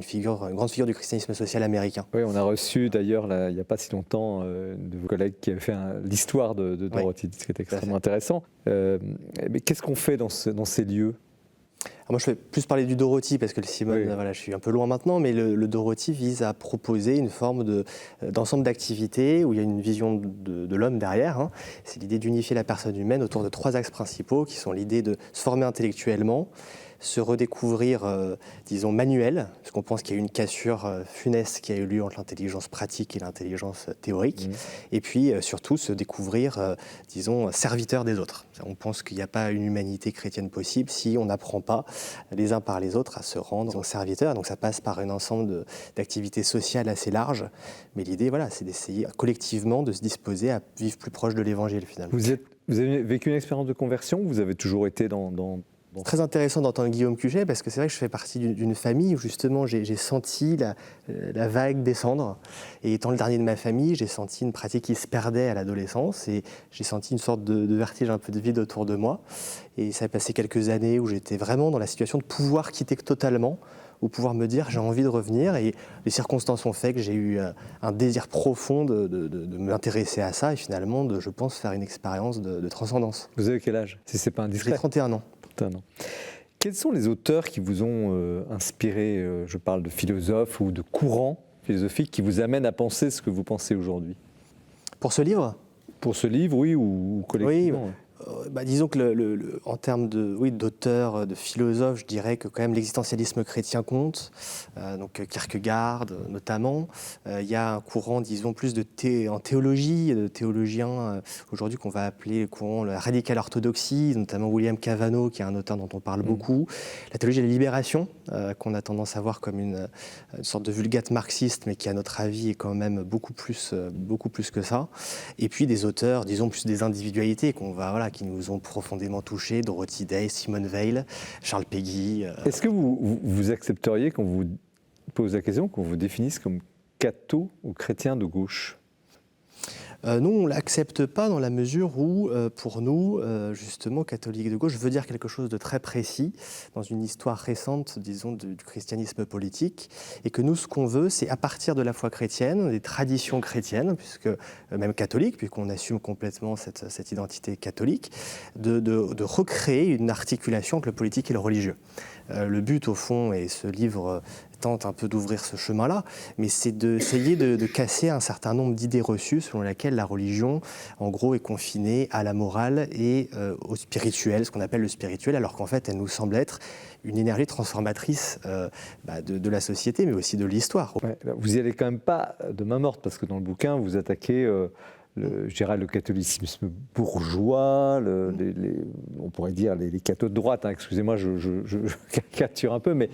grande figure du christianisme social américain. Oui, on a reçu d'ailleurs il n'y a pas si longtemps de vos collègues qui avaient fait l'histoire de Dorothy, ce qui était extrêmement intéressant. Mais qu'est-ce qu'on fait dans ces lieux ? Alors moi, je vais plus parler du Dorothy parce que le Simone, voilà, je suis un peu loin maintenant, mais le Dorothy vise à proposer une forme d'ensemble d'activités où il y a une vision de l'homme derrière. Hein. C'est l'idée d'unifier la personne humaine autour de 3 axes principaux qui sont l'idée de se former intellectuellement, se redécouvrir, disons, manuel, parce qu'on pense qu'il y a eu une cassure funeste qui a eu lieu entre l'intelligence pratique et l'intelligence théorique, et puis surtout se découvrir, disons, serviteur des autres. On pense qu'il n'y a pas une humanité chrétienne possible si on n'apprend pas les uns par les autres à se rendre serviteurs. Donc ça passe par un ensemble d'activités sociales assez larges, mais l'idée, voilà, c'est d'essayer collectivement de se disposer à vivre plus proche de l'Évangile, finalement. Vous avez vécu une expérience de conversion ou vous avez toujours été dans... C'est très intéressant d'entendre Guillaume Cuget parce que c'est vrai que je fais partie d'une famille où justement j'ai senti la vague descendre. Et étant le dernier de ma famille, j'ai senti une pratique qui se perdait à l'adolescence et j'ai senti une sorte de vertige, un peu de vide autour de moi. Et ça a passé quelques années où j'étais vraiment dans la situation de pouvoir quitter totalement, ou pouvoir me dire j'ai envie de revenir. Et les circonstances ont fait que j'ai eu un désir profond de m'intéresser à ça et finalement je pense faire une expérience de transcendance. Vous avez quel âge, si c'est pas indiscret ? J'ai 31 ans. Quels sont les auteurs qui vous ont inspiré, je parle de philosophes ou de courants philosophiques qui vous amènent à penser ce que vous pensez aujourd'hui ? Pour ce livre ? Pour ce livre, oui, ou collectivement. Oui, disons que en termes d'auteurs, de philosophes, je dirais que quand même l'existentialisme chrétien compte, donc Kierkegaard notamment. Il y a un courant, disons, plus en théologie, de théologiens aujourd'hui qu'on va appeler le courant la radicale orthodoxie, notamment William Cavanaugh, qui est un auteur dont on parle beaucoup. La théologie de la libération, qu'on a tendance à voir comme une sorte de vulgate marxiste, mais qui, à notre avis, est quand même beaucoup plus que ça. Et puis des auteurs, disons, plus des individualités qui nous ont profondément touchés, Dorothy Day, Simone Veil, Charles Péguy. Est-ce que vous accepteriez qu'on vous pose la question, qu'on vous définisse comme catho ou chrétien de gauche ? Nous, on ne l'accepte pas dans la mesure où, pour nous, justement, catholique de gauche veut dire quelque chose de très précis dans une histoire récente, disons, du christianisme politique, et que nous, ce qu'on veut, c'est à partir de la foi chrétienne, des traditions chrétiennes, puisque même catholiques, puisqu'on assume complètement cette identité catholique, de recréer une articulation entre le politique et le religieux. Le but, au fond, et ce livre tente un peu d'ouvrir ce chemin-là, mais c'est d'essayer de casser un certain nombre d'idées reçues selon lesquelles la religion, en gros, est confinée à la morale et au spirituel, ce qu'on appelle le spirituel, alors qu'en fait, elle nous semble être une énergie transformatrice de la société, mais aussi de l'histoire. Ouais, vous n'y allez quand même pas de main morte, parce que dans le bouquin, vous attaquez... je dirais le catholicisme bourgeois, on pourrait dire les cathos de droite, hein, excusez-moi, je caricature un peu, mais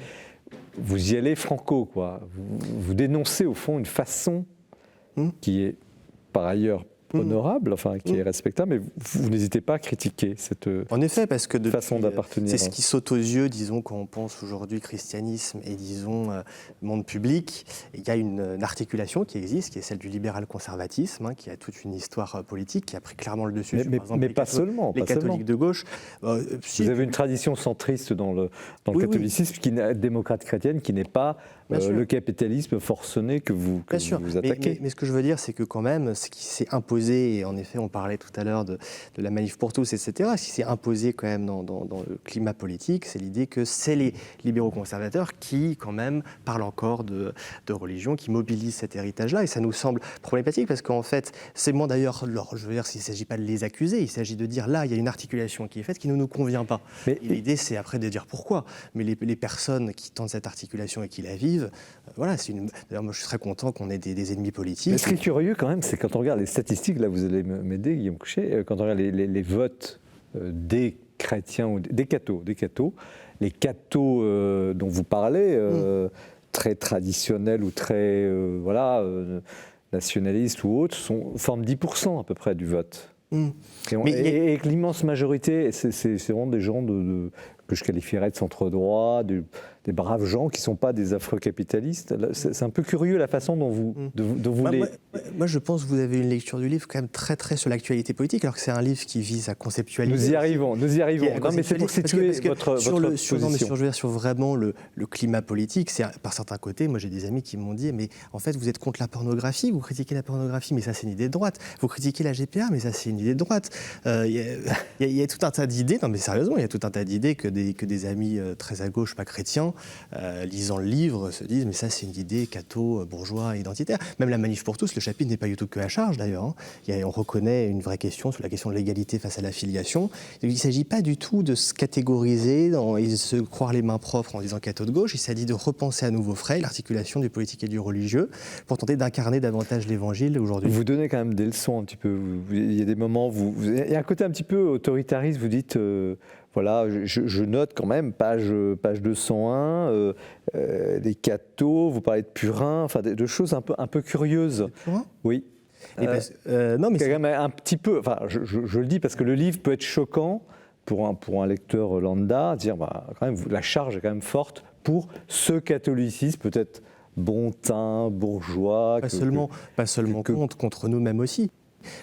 vous y allez franco, quoi. Vous dénoncez au fond une façon qui est par ailleurs honorable, enfin qui est respectable, mais vous n'hésitez pas à critiquer cette en effet, parce que façon d'appartenir. C'est ce qui saute aux yeux, disons, quand on pense aujourd'hui christianisme et, disons, monde public. Il y a une articulation qui existe, qui est celle du libéral-conservatisme, qui a toute une histoire politique, qui a pris clairement le dessus sur, par exemple, les catholiques de gauche. Vous avez une tradition centriste dans le catholicisme, démocrate chrétienne, qui n'est pas le capitalisme forcené que vous attaquez. Mais ce que je veux dire, c'est que quand même, ce qui s'est imposé imposé, et en effet on parlait tout à l'heure de la manif pour tous, etc., ce qui s'est imposé quand même dans le climat politique, c'est l'idée que c'est les libéraux conservateurs qui quand même parlent encore de religion, qui mobilisent cet héritage-là, et ça nous semble problématique parce qu'en fait, c'est moins d'ailleurs, je veux dire, il ne s'agit pas de les accuser, il s'agit de dire là, il y a une articulation qui est faite qui ne nous convient pas. Et l'idée, c'est après de dire pourquoi. Mais les personnes qui tentent cette articulation et qui la vivent, voilà, d'ailleurs, moi je serais content qu'on ait des ennemis politiques. Mais ce qui est curieux quand même, c'est quand on regarde les statistiques, là vous allez m'aider, Guillaume Couchet, quand on regarde les votes des chrétiens ou des cathos, les cathos dont vous parlez, très traditionnels ou très nationalistes ou autres, forment 10% à peu près du vote. Et l'immense majorité, c'est vraiment des gens que je qualifierais de centre-droit, des braves gens qui ne sont pas des afro-capitalistes. C'est un peu curieux la façon dont vous Moi, je pense que vous avez une lecture du livre quand même très très sur l'actualité politique, alors que c'est un livre qui vise à conceptualiser. Nous y arrivons. Non, mais c'est pour situer votre position. Non, mais je veux dire, sur vraiment le climat politique, c'est par certains côtés, moi j'ai des amis qui m'ont dit, mais en fait vous êtes contre la pornographie, vous critiquez la pornographie, mais ça c'est une idée de droite. Vous critiquez la GPA, mais ça c'est une idée de droite. Il y a tout un tas d'idées, non mais sérieusement, il y a tout un tas d'idées que des amis très à gauche, pas chrétiens, lisant le livre, se disent mais ça c'est une idée catho, bourgeois, identitaire. Même la manif pour tous, le chapitre n'est pas du tout que à charge d'ailleurs. On reconnaît une vraie question sur la question de l'égalité face à l'affiliation. Il ne s'agit pas du tout de se catégoriser et de se croire les mains propres en disant catho de gauche. Il s'agit de repenser à nouveau frais l'articulation du politique et du religieux pour tenter d'incarner davantage l'évangile aujourd'hui. Vous donnez quand même des leçons un petit peu. Il y a des moments, il y a un côté un petit peu autoritariste, vous dites... Voilà, je note quand même, page 201, des cathos, vous parlez de purins, enfin de choses un peu curieuses. Oui. Non, mais c'est quand même un petit peu. Enfin, je le dis parce que le livre peut être choquant pour un lecteur lambda, dire quand même la charge est quand même forte pour ce catholicisme peut-être bon teint, bourgeois. Pas seulement contre nous-mêmes aussi.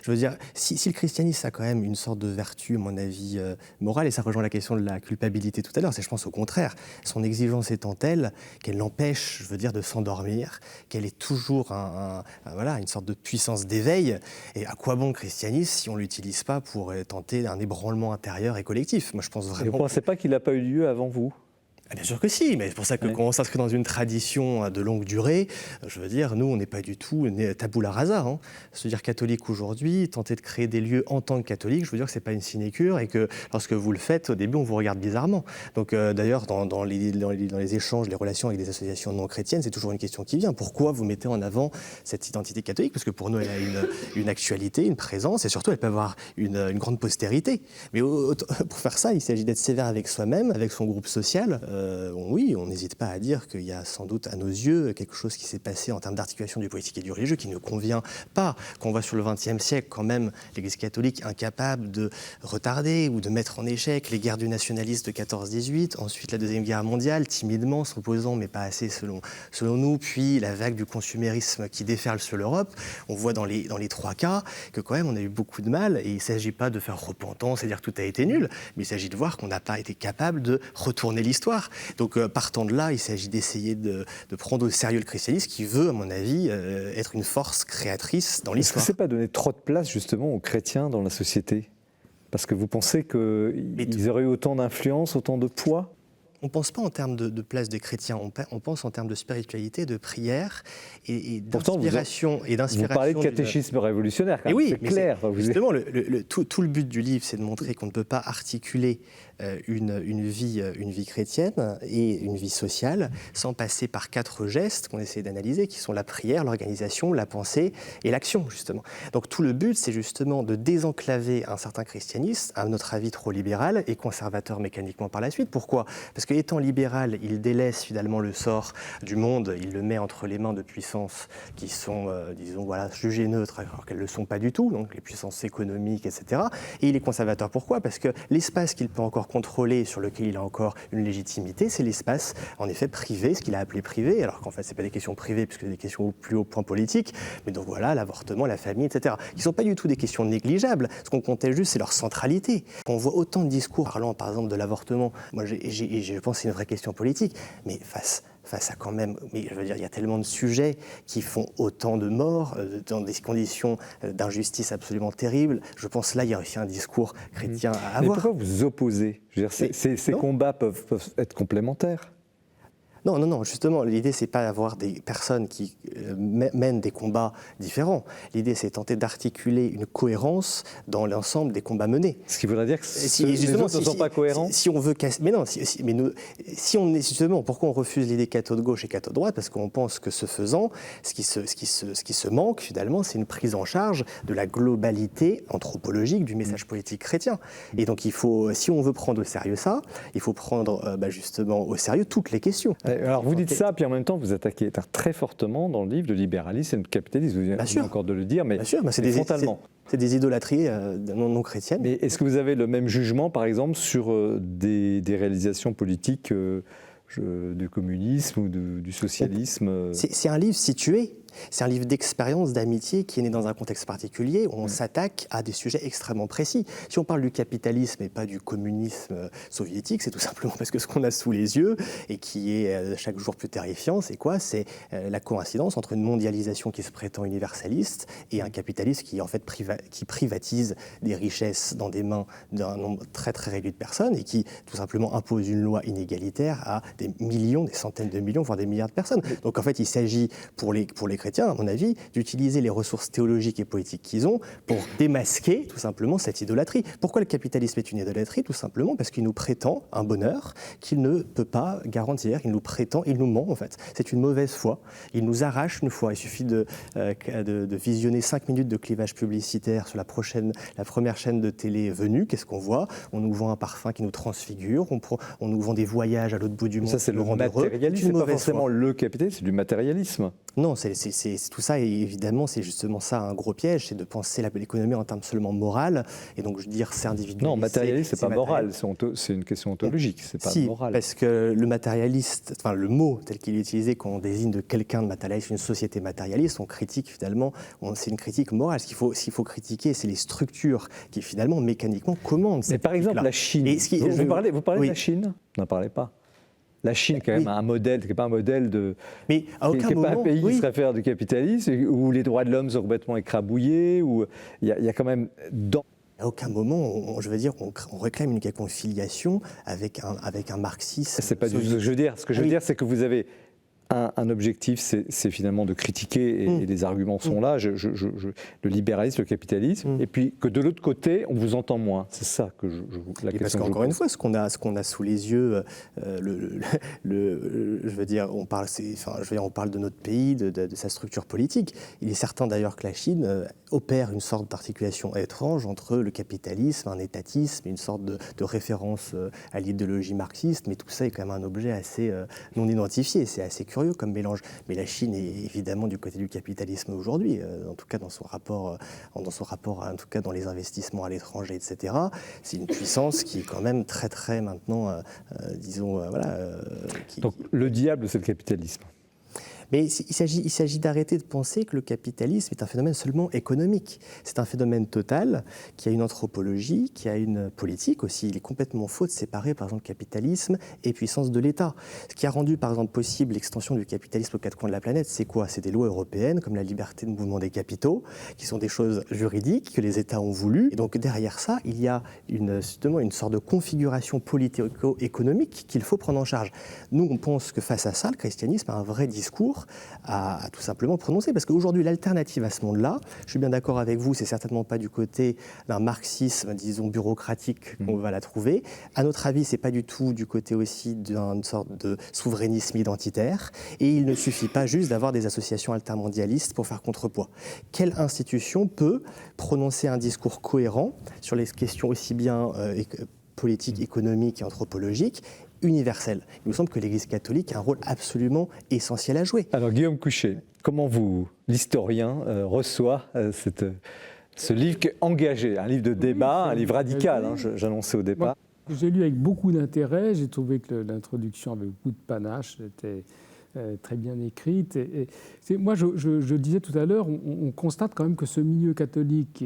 Je veux dire, si le christianisme a quand même une sorte de vertu, à mon avis, morale, et ça rejoint la question de la culpabilité tout à l'heure, c'est je pense au contraire, son exigence étant telle qu'elle l'empêche, je veux dire, de s'endormir, qu'elle est toujours une sorte de puissance d'éveil. Et à quoi bon le christianisme si on ne l'utilise pas pour tenter un ébranlement intérieur et collectif? Moi, je pense vraiment... Et vous ne pensez pas qu'il n'a pas eu lieu avant vous? Bien sûr que si, mais c'est pour ça que quand on s'inscrit dans une tradition de longue durée, je veux dire, nous, on n'est pas du tout tabula rasa. Se dire catholique aujourd'hui, tenter de créer des lieux en tant que catholique, je veux dire que ce n'est pas une sinécure et que lorsque vous le faites, au début, on vous regarde bizarrement. Donc d'ailleurs, dans les échanges, les relations avec des associations non chrétiennes, c'est toujours une question qui vient. Pourquoi vous mettez en avant cette identité catholique? Parce que pour nous, elle a une actualité, une présence et surtout, elle peut avoir une grande postérité. Mais pour faire ça, il s'agit d'être sévère avec soi-même, avec son groupe social. Oui, on n'hésite pas à dire qu'il y a sans doute à nos yeux quelque chose qui s'est passé en termes d'articulation du politique et du religieux qui ne convient pas. Qu'on voit sur le XXe siècle quand même l'Église catholique incapable de retarder ou de mettre en échec les guerres du nationalisme de 14-18, ensuite la Deuxième Guerre mondiale, timidement s'opposant mais pas assez selon nous, puis la vague du consumérisme qui déferle sur l'Europe. On voit dans les trois cas que quand même on a eu beaucoup de mal et il ne s'agit pas de faire repentance et dire que tout a été nul, mais il s'agit de voir qu'on n'a pas été capable de retourner l'histoire. Donc partant de là, il s'agit d'essayer de prendre au sérieux le christianisme qui veut, à mon avis, être une force créatrice dans l'histoire. Est-ce que ce n'est pas donner trop de place justement aux chrétiens dans la société? Parce que vous pensez qu'ils auraient eu autant d'influence, autant de poids? On ne pense pas en termes de place des chrétiens, on pense en termes de spiritualité, de prière et d'inspiration. Vous parlez de catéchisme révolutionnaire, quand même, oui, c'est clair. Justement, tout le but du livre, c'est de montrer qu'on ne peut pas articuler une vie chrétienne et une vie sociale sans passer par 4 gestes qu'on essaie d'analyser, qui sont la prière, l'organisation, la pensée et l'action, justement. Donc tout le but, c'est justement de désenclaver un certain christianisme, à notre avis trop libéral et conservateur mécaniquement par la suite. Pourquoi? Parce qu'étant libéral, il délaisse finalement le sort du monde, il le met entre les mains de puissances qui sont, jugées neutres, alors qu'elles ne le sont pas du tout, donc les puissances économiques, etc. Et il est conservateur. Pourquoi? Parce que l'espace qu'il peut encore contrôler, sur lequel il a encore une légitimité, c'est l'espace, en effet, privé, ce qu'il a appelé privé, alors qu'en fait, ce n'est pas des questions privées, puisque c'est des questions au plus haut point politique, mais donc voilà, l'avortement, la famille, etc., qui ne sont pas du tout des questions négligeables. Ce qu'on comptait juste, c'est leur centralité. On voit autant de discours parlant, par exemple, de l'avortement. Moi, je pense que c'est une vraie question politique, mais face face à quand même, mais je veux dire, il y a tellement de sujets qui font autant de morts, dans des conditions d'injustice absolument terribles. Je pense là, il y a aussi un discours chrétien à avoir. Mais pourquoi vous opposez? Je veux dire, ces combats peuvent être complémentaires. Non, justement, l'idée, c'est pas d'avoir des personnes qui mènent des combats différents. L'idée, c'est tenter d'articuler une cohérence dans l'ensemble des combats menés. Ce qui voudrait dire que les autres ne sont pas cohérents. Si on veut casser... Mais non, si on est justement, pourquoi on refuse l'idée catho de gauche et catho de droite? Parce qu'on pense que ce faisant, ce qui se manque, finalement, c'est une prise en charge de la globalité anthropologique du message politique chrétien. Et donc, il faut, si on veut prendre au sérieux ça, il faut prendre justement au sérieux toutes les questions. Alors vous dites ça, puis en même temps vous attaquez très fortement dans le livre le libéralisme et le capitalisme. Vous venez encore de le dire, mais frontalement. C'est des idolâtries non chrétiennes. Mais est-ce que vous avez le même jugement, par exemple, sur des réalisations politiques du communisme ou du socialisme? C'est un livre situé. C'est un livre d'expérience, d'amitié qui est né dans un contexte particulier où on s'attaque à des sujets extrêmement précis. Si on parle du capitalisme et pas du communisme soviétique, c'est tout simplement parce que ce qu'on a sous les yeux et qui est chaque jour plus terrifiant, c'est quoi? C'est la coïncidence entre une mondialisation qui se prétend universaliste et un capitalisme qui en fait qui privatise des richesses dans des mains d'un nombre très très réduit de personnes et qui tout simplement impose une loi inégalitaire à des millions, des centaines de millions, voire des milliards de personnes. Donc en fait, il s'agit pour les chrétiens, à mon avis, d'utiliser les ressources théologiques et politiques qu'ils ont pour démasquer tout simplement cette idolâtrie. Pourquoi le capitalisme est une idolâtrie? Tout simplement parce qu'il nous prétend un bonheur qu'il ne peut pas garantir. Il nous prétend, il nous ment en fait. C'est une mauvaise foi. Il nous arrache une foi. Il suffit de visionner 5 minutes de clivage publicitaire sur la première chaîne de télé venue. Qu'est-ce qu'on voit? On nous vend un parfum qui nous transfigure. On nous vend des voyages à l'autre bout du monde. Ça, c'est le matérialisme. C'est pas forcément le capitalisme, c'est du matérialisme. Non, c'est tout ça, et évidemment, c'est justement ça un gros piège, c'est de penser l'économie en termes seulement moral, et donc je dire c'est individualisé. Non, matérialiste, c'est pas moral, c'est une question ontologique, c'est pas moral. Parce que le matérialiste, enfin le mot tel qu'il est utilisé quand on désigne de quelqu'un de matérialiste, une société matérialiste, on critique finalement, c'est une critique morale. Ce qu'il faut critiquer, c'est les structures qui finalement mécaniquement commandent. Mais par exemple, la Chine, vous parlez de la Chine? Vous n'en parlez pas. La Chine, quand même, a un modèle qui n'est pas un modèle de. Mais à aucun moment, pas un pays qui se réfère du capitalisme, où les droits de l'homme sont complètement écrabouillés, où il y a quand même. À aucun moment, je veux dire, on réclame une quelconque filiation avec un marxisme. C'est pas du tout ce que je veux dire. Ce que je veux dire, c'est que vous avez. Un objectif, c'est finalement de critiquer, et les arguments sont là, le libéralisme, le capitalisme, et puis que de l'autre côté, on vous entend moins. C'est ça que la question. Parce qu'encore une fois, ce qu'on a sous les yeux, je veux dire, on parle de notre pays, de sa structure politique. Il est certain d'ailleurs que la Chine opère une sorte d'articulation étrange entre le capitalisme, un étatisme, une sorte de référence à l'idéologie marxiste, mais tout ça est quand même un objet assez non identifié. C'est assez curieux comme mélange. Mais la Chine est évidemment du côté du capitalisme aujourd'hui, en tout cas dans son rapport, en tout cas dans les investissements à l'étranger, etc. C'est une puissance qui est quand même très très maintenant, disons, voilà. Donc le diable, c'est le capitalisme. Mais il s'agit d'arrêter de penser que le capitalisme est un phénomène seulement économique. C'est un phénomène total qui a une anthropologie, qui a une politique aussi. Il est complètement faux de séparer, par exemple, capitalisme et puissance de l'État. Ce qui a rendu, par exemple, possible l'extension du capitalisme aux 4 coins de la planète, c'est quoi? C'est des lois européennes, comme la liberté de mouvement des capitaux, qui sont des choses juridiques que les États ont voulu. Et donc, derrière ça, il y a justement une sorte de configuration politico-économique qu'il faut prendre en charge. Nous, on pense que face à ça, le christianisme a un vrai discours à tout simplement prononcer. Parce qu'aujourd'hui, l'alternative à ce monde-là, je suis bien d'accord avec vous, c'est certainement pas du côté d'un marxisme, disons, bureaucratique qu'on va la trouver. À notre avis, c'est pas du tout du côté aussi d'une sorte de souverainisme identitaire. Et il ne suffit pas juste d'avoir des associations altermondialistes pour faire contrepoids. Quelle institution peut prononcer un discours cohérent sur les questions aussi bien politiques, économiques et anthropologiques, universel? Il me semble que l'Église catholique a un rôle absolument essentiel à jouer. Alors Guillaume Couchet, comment l'historien, reçoit ce livre qui est engagé, un livre de débat, un livre radical, j'annonçais au départ. Moi, j'ai lu avec beaucoup d'intérêt, j'ai trouvé que l'introduction avait beaucoup de panache, était très bien écrite. Moi, je disais tout à l'heure, on constate quand même que ce milieu catholique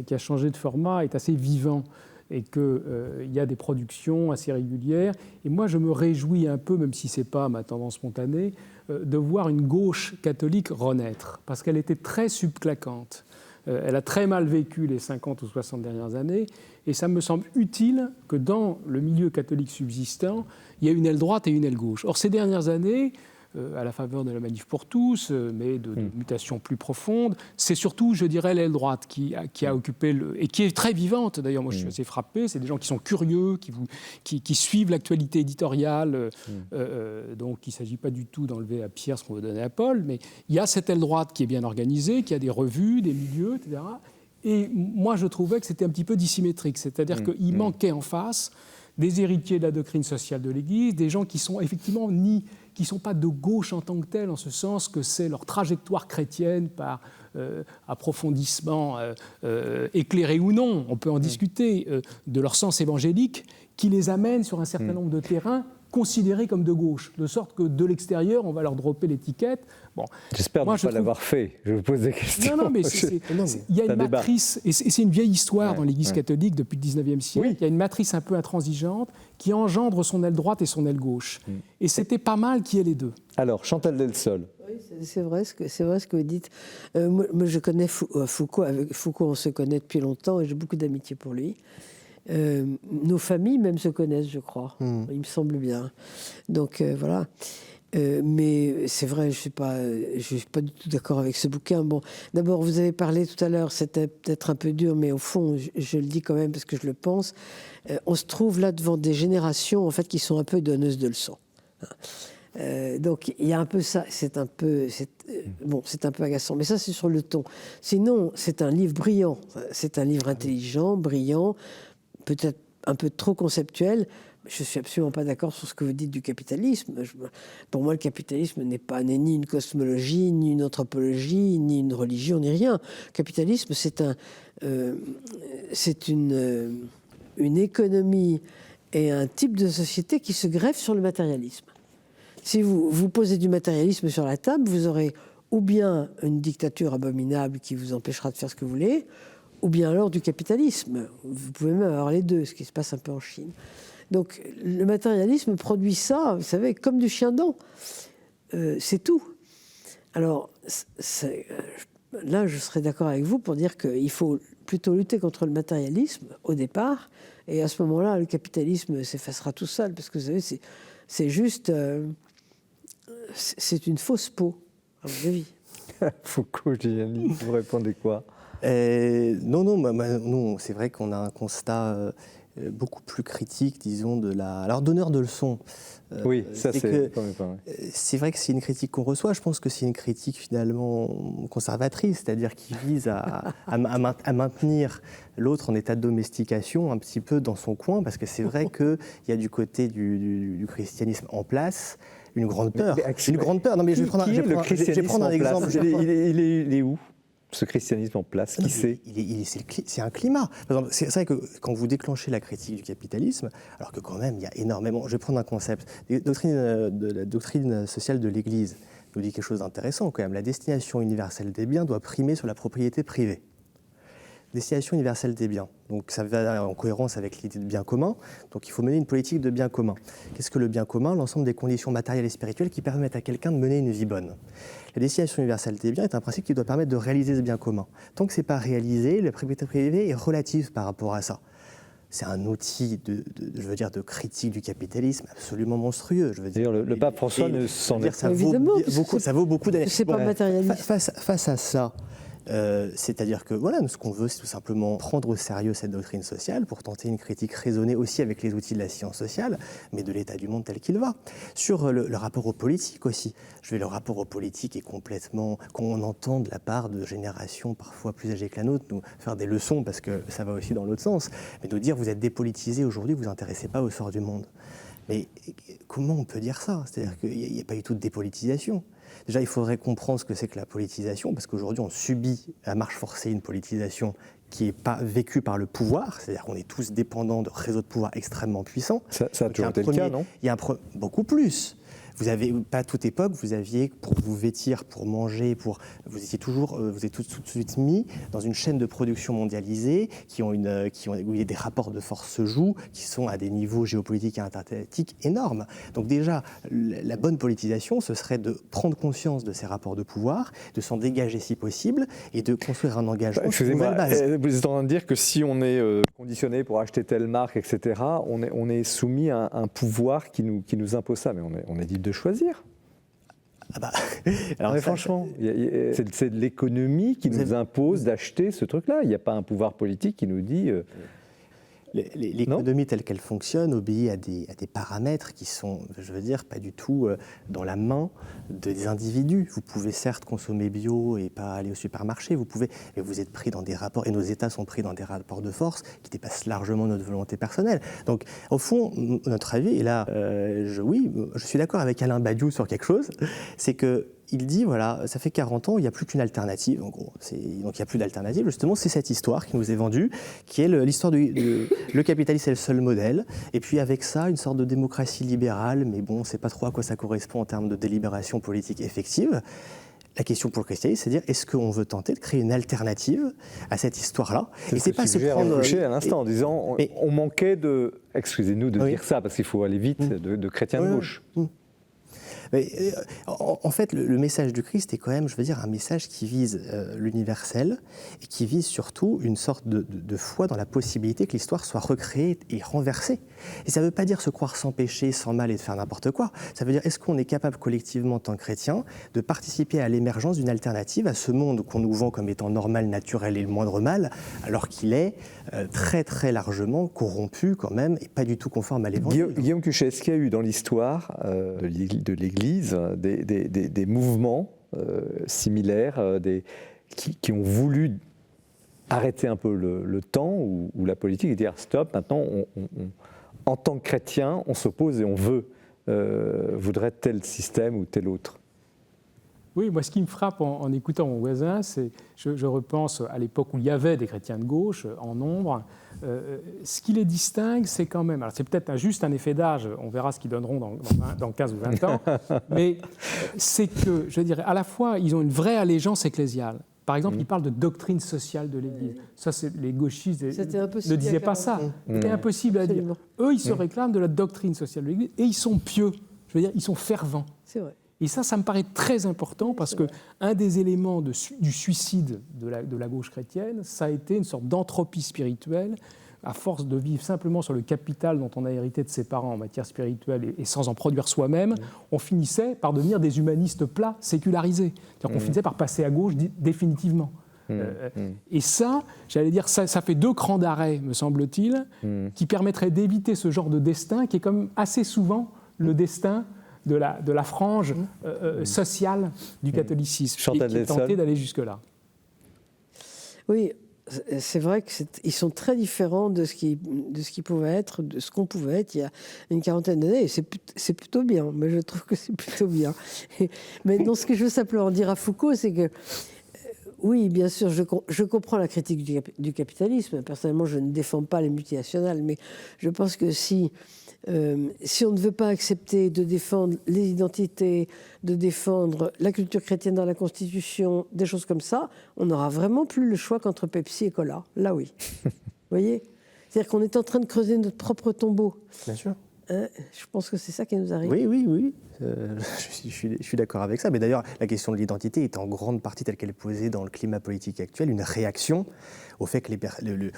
qui a changé de format est assez vivant. et qu'il y a des productions assez régulières. Et moi, je me réjouis un peu, même si ce n'est pas ma tendance spontanée, de voir une gauche catholique renaître, parce qu'elle était très subclaquante. Elle a très mal vécu les 50 ou 60 dernières années, et ça me semble utile que dans le milieu catholique subsistant, il y ait une aile droite et une aile gauche. Or, ces dernières années, à la faveur de la Manif pour tous, mais de mutations plus profondes, c'est surtout, je dirais, l'aile droite qui a occupé et qui est très vivante. D'ailleurs, moi, je suis assez frappé. C'est des gens qui sont curieux, qui suivent l'actualité éditoriale. Donc, il ne s'agit pas du tout d'enlever à Pierre ce qu'on veut donner à Paul, mais il y a cette aile droite qui est bien organisée, qui a des revues, des milieux, etc. Et moi, je trouvais que c'était un petit peu dissymétrique. C'est-à-dire qu'il manquait en face des héritiers de la doctrine sociale de l'Église, des gens qui sont effectivement qui ne sont pas de gauche en tant que tels, en ce sens que c'est leur trajectoire chrétienne par approfondissement éclairé ou non, on peut en discuter, de leur sens évangélique, qui les amène sur un certain nombre de terrains considérés comme de gauche, de sorte que de l'extérieur, on va leur dropper l'étiquette. Bon, j'espère ne pas l'avoir fait, je vous pose des questions. Non, mais il y a une matrice, et c'est une vieille histoire dans l'Église catholique depuis le XIXe siècle, il y a une matrice un peu intransigeante qui engendre son aile droite et son aile gauche. Et c'était pas mal qu'il y ait les deux. Alors, Chantal Delsol. Oui, c'est vrai ce que vous dites. Moi, je connais Foucault. Avec Foucault, on se connaît depuis longtemps et j'ai beaucoup d'amitié pour lui. Nos familles même se connaissent, je crois. Il me semble bien. Donc, voilà. Mais c'est vrai, je suis pas du tout d'accord avec ce bouquin. Bon, d'abord, vous avez parlé tout à l'heure, c'était peut-être un peu dur, mais au fond, je le dis quand même parce que je le pense. On se trouve là devant des générations en fait qui sont un peu donneuses de leçons. Donc il y a un peu ça. C'est un peu agaçant. Mais ça, c'est sur le ton. Sinon, c'est un livre brillant. C'est un livre intelligent, brillant, peut-être un peu trop conceptuel. Je ne suis absolument pas d'accord sur ce que vous dites du capitalisme. Pour moi, le capitalisme n'est ni une cosmologie, ni une anthropologie, ni une religion, ni rien. Le capitalisme, c'est une économie et un type de société qui se greffe sur le matérialisme. Si vous posez du matérialisme sur la table, vous aurez ou bien une dictature abominable qui vous empêchera de faire ce que vous voulez, ou bien alors du capitalisme. Vous pouvez même avoir les deux, ce qui se passe un peu en Chine. Donc le matérialisme produit ça, vous savez, comme du chien-dent. C'est tout. Alors là, je serais d'accord avec vous pour dire qu'il faut plutôt lutter contre le matérialisme au départ, et à ce moment-là, le capitalisme s'effacera tout seul, parce que vous savez, c'est juste... c'est une fausse peau, à mon avis. Foucault, Gianni, vous répondez quoi? Non, c'est vrai qu'on a un constat beaucoup plus critique, disons, de la... Alors, donneur de leçons. Oui, ça c'est quand même pas vrai. C'est vrai que c'est une critique qu'on reçoit. Je pense que c'est une critique finalement conservatrice, c'est-à-dire qui vise à maintenir l'autre en état de domestication un petit peu dans son coin, parce que c'est vrai qu'il y a du côté du christianisme en place une grande peur. Une grande peur. Non, mais je vais prendre un exemple. Il est où, ce christianisme en place? Qui c'est? C'est un climat. Par exemple, c'est vrai que quand vous déclenchez la critique du capitalisme, alors que quand même, il y a énormément... Je vais prendre un concept. La doctrine sociale de l'Église nous dit quelque chose d'intéressant quand même. La destination universelle des biens doit primer sur la propriété privée. Destination universelle des biens. Donc ça va en cohérence avec l'idée de bien commun. Donc il faut mener une politique de bien commun. Qu'est-ce que le bien commun? L'ensemble des conditions matérielles et spirituelles qui permettent à quelqu'un de mener une vie bonne. La destination universelle des biens est un principe qui doit permettre de réaliser ce bien commun. Tant que ce n'est pas réalisé, la propriété privée est relative par rapport à ça. C'est un outil de critique du capitalisme absolument monstrueux. D'ailleurs, le pape François ne s'en est ça vaut beaucoup d'années. C'est pas matérialiste. Face à ça, c'est-à-dire que voilà, ce qu'on veut, c'est tout simplement prendre au sérieux cette doctrine sociale pour tenter une critique raisonnée aussi avec les outils de la science sociale, mais de l'état du monde tel qu'il va. Sur le rapport au politique aussi, le rapport au politique est complètement, qu'on entend de la part de générations parfois plus âgées que la nôtre, nous faire des leçons, parce que ça va aussi dans l'autre sens, mais nous dire vous êtes dépolitisés aujourd'hui, vous ne vous intéressez pas au sort du monde. Mais comment on peut dire ça? C'est-à-dire qu'il n'y a pas du tout de dépolitisation. Déjà, il faudrait comprendre ce que c'est que la politisation, parce qu'aujourd'hui, on subit à marche forcée une politisation qui n'est pas vécue par le pouvoir, c'est-à-dire qu'on est tous dépendants de réseaux de pouvoir extrêmement puissants. Ça a toujours été le cas, non? Beaucoup plus. Vous avez, pas à toute époque, vous aviez, pour vous vêtir, pour manger, vous êtes tout de suite mis dans une chaîne de production mondialisée où il y a des rapports de force se jouent, qui sont à des niveaux géopolitiques et intergalactiques énormes. Donc déjà, la bonne politisation, ce serait de prendre conscience de ces rapports de pouvoir, de s'en dégager si possible, et de construire un engagement sur une nouvelle base. Vous êtes en train de dire que si on est conditionné pour acheter telle marque, etc., on est soumis à un pouvoir qui nous impose ça, mais on est libre de choisir. Alors, mais franchement, c'est de l'économie qui nous impose d'acheter ce truc-là. Il n'y a pas un pouvoir politique qui nous dit... L'économie telle qu'elle fonctionne obéit à des paramètres qui sont, je veux dire, pas du tout dans la main des individus. Vous pouvez certes consommer bio et pas aller au supermarché, mais vous êtes pris dans des rapports, et nos États sont pris dans des rapports de force qui dépassent largement notre volonté personnelle. Donc, au fond, notre avis, et là, je suis d'accord avec Alain Badiou sur quelque chose, c'est que il dit, voilà, ça fait 40 ans, il n'y a plus qu'une alternative, en gros. Donc il n'y a plus d'alternative, justement, c'est cette histoire qui nous est vendue, qui est l'histoire le capitalisme est le seul modèle, et puis avec ça, une sorte de démocratie libérale, mais bon, on ne sait pas trop à quoi ça correspond en termes de délibération politique effective. La question pour le christianisme, c'est de dire, est-ce qu'on veut tenter de créer une alternative à cette histoire-là? Et c'est pas se prendre à l'instant en disant, on manquait de, excusez-nous de dire ça, parce qu'il faut aller vite, de chrétiens de gauche. Mais, en fait, le message du Christ est quand même, je veux dire, un message qui vise l'universel et qui vise surtout une sorte de foi dans la possibilité que l'histoire soit recréée et renversée. Et ça ne veut pas dire se croire sans péché, sans mal et de faire n'importe quoi. Ça veut dire, est-ce qu'on est capable collectivement, en tant que chrétiens, de participer à l'émergence d'une alternative à ce monde qu'on nous vend comme étant normal, naturel et le moindre mal, alors qu'il est très très largement corrompu quand même et pas du tout conforme à l'évangile. Guillaume Cuchet, est-ce qu'il y a eu dans l'histoire de l'Église des mouvements similaires qui ont voulu arrêter un peu le temps ou la politique et dire stop, maintenant en tant que chrétien on s'oppose et on voudrait tel système ou tel autre? Oui, moi, ce qui me frappe en écoutant mon voisin, c'est, je repense à l'époque où il y avait des chrétiens de gauche en nombre. Ce qui les distingue, c'est quand même, alors c'est peut-être juste un effet d'âge, on verra ce qu'ils donneront dans 15 ou 20 ans, mais c'est que, je dirais, à la fois, ils ont une vraie allégeance ecclésiale. Par exemple, ils parlent de doctrine sociale de l'Église. Ça, les gauchistes ne disaient pas ça. C'était impossible à dire. Eux, ils se réclament de la doctrine sociale de l'Église et ils sont pieux. Je veux dire, ils sont fervents. C'est vrai. Et ça me paraît très important parce qu'un des éléments du suicide de la gauche chrétienne, ça a été une sorte d'entropie spirituelle. À force de vivre simplement sur le capital dont on a hérité de ses parents en matière spirituelle et sans en produire soi-même, on finissait par devenir des humanistes plats, sécularisés. C'est-à-dire qu'on finissait par passer à gauche définitivement. Et ça, j'allais dire, ça fait 2 crans d'arrêt, me semble-t-il, qui permettraient d'éviter ce genre de destin qui est comme assez souvent le destin de la frange sociale du catholicisme, qui est tenté d'aller jusque-là. Oui, c'est vrai qu'ils sont très différents de ce qui pouvait être, de ce qu'on pouvait être il y a une quarantaine d'années. Et c'est plutôt bien, mais je trouve que c'est plutôt bien. Mais non, ce que je veux simplement dire à Foucault, c'est que oui, bien sûr, je comprends la critique du capitalisme. Personnellement, je ne défends pas les multinationales, mais je pense que si on ne veut pas accepter de défendre les identités, de défendre la culture chrétienne dans la Constitution, des choses comme ça, on n'aura vraiment plus le choix qu'entre Pepsi et Cola. Là, oui. Vous voyez ? C'est-à-dire qu'on est en train de creuser notre propre tombeau. Bien sûr. Je pense que c'est ça qui nous arrive. Oui. Je suis d'accord avec ça. Mais d'ailleurs, la question de l'identité est en grande partie telle qu'elle est posée dans le climat politique actuel, une réaction au fait que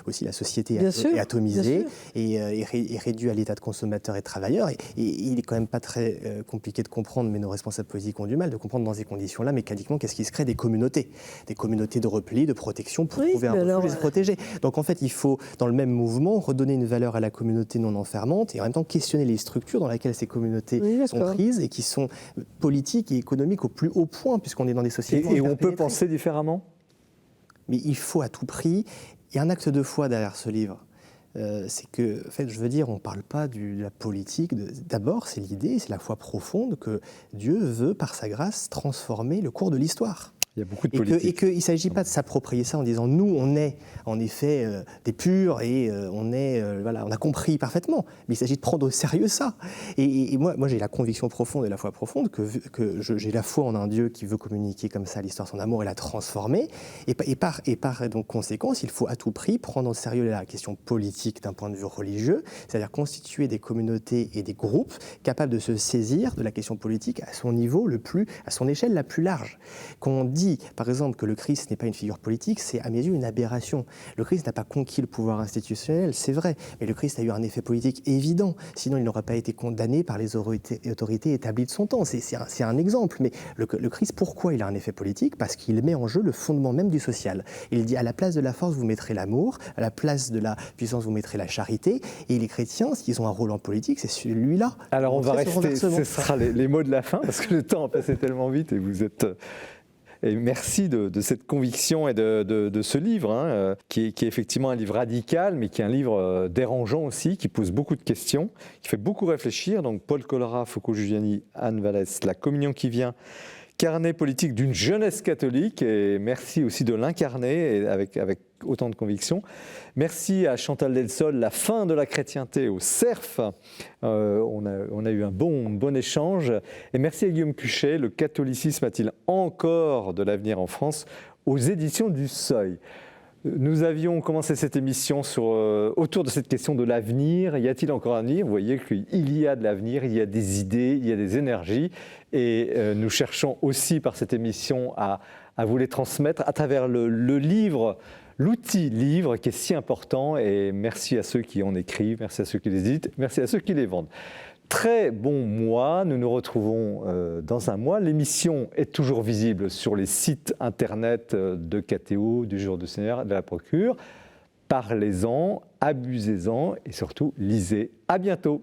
aussi la société est atomisée et réduite à l'état de consommateur et de travailleur. Et il n'est quand même pas très compliqué de comprendre, mais nos responsables politiques ont du mal de comprendre dans ces conditions-là, mécaniquement, qu'est-ce qui se crée? Des communautés de repli, de protection pour trouver un refuge et se protéger. Donc en fait, il faut, dans le même mouvement, redonner une valeur à la communauté non enfermante et en même temps questionner les structures dans lesquelles ces communautés sont prises et qui sont politiques et économiques au plus haut point, puisqu'on est dans des sociétés... Et on peut penser différemment? Mais il faut à tout prix... Il y a un acte de foi derrière ce livre. C'est que, en fait, je veux dire, on ne parle pas de la politique. D'abord, c'est l'idée, c'est la foi profonde que Dieu veut, par sa grâce, transformer le cours de l'histoire. Il y a beaucoup de Et politique. qu'il ne s'agit pas de s'approprier ça en disant nous, on est en effet des purs et on a compris parfaitement. Mais il s'agit de prendre au sérieux ça. Et moi j'ai la conviction profonde et la foi profonde que j'ai la foi en un Dieu qui veut communiquer comme ça l'histoire de son amour et la transformer. Et par donc conséquence, il faut à tout prix prendre au sérieux la question politique d'un point de vue religieux, c'est-à-dire constituer des communautés et des groupes capables de se saisir de la question politique à son niveau à son échelle la plus large. Qu'on dit, par exemple, que le Christ n'est pas une figure politique, c'est à mes yeux une aberration. Le Christ n'a pas conquis le pouvoir institutionnel, c'est vrai, mais le Christ a eu un effet politique évident, sinon il n'aurait pas été condamné par les autorités établies de son temps. C'est un exemple, mais le Christ, pourquoi il a un effet politique? Parce qu'il met en jeu le fondement même du social. Il dit, à la place de la force, vous mettrez l'amour, à la place de la puissance, vous mettrez la charité, et les chrétiens, s'ils ont un rôle en politique, c'est celui-là. Alors on va rester, ce sera les mots de la fin, parce que le temps a passé tellement vite et vous êtes... Et merci de cette conviction et de ce livre, qui est effectivement un livre radical, mais qui est un livre dérangeant aussi, qui pose beaucoup de questions, qui fait beaucoup réfléchir. Donc Paul Collara, Faucon Giuliani, Anne Vallès, La communion qui vient, carnet politique d'une jeunesse catholique. Et merci aussi de l'incarner avec autant de conviction. Merci à Chantal Delsol, La fin de la chrétienté au CERF. On a eu un bon échange. Et merci à Guillaume Cuchet, Le catholicisme a-t-il encore de l'avenir en France, aux éditions du Seuil. Nous avions commencé cette émission autour de cette question de l'avenir. Y a-t-il encore un avenir? Vous voyez qu'il y a de l'avenir, il y a des idées, il y a des énergies. Et nous cherchons aussi par cette émission à vous les transmettre à travers le livre, l'outil livre qui est si important. Et merci à ceux qui en écrivent, merci à ceux qui les éditent, merci à ceux qui les vendent. Très bon mois, nous nous retrouvons dans un mois. L'émission est toujours visible sur les sites internet de KTO, du Jour du Seigneur, de la Procure. Parlez-en, abusez-en et surtout lisez. À bientôt.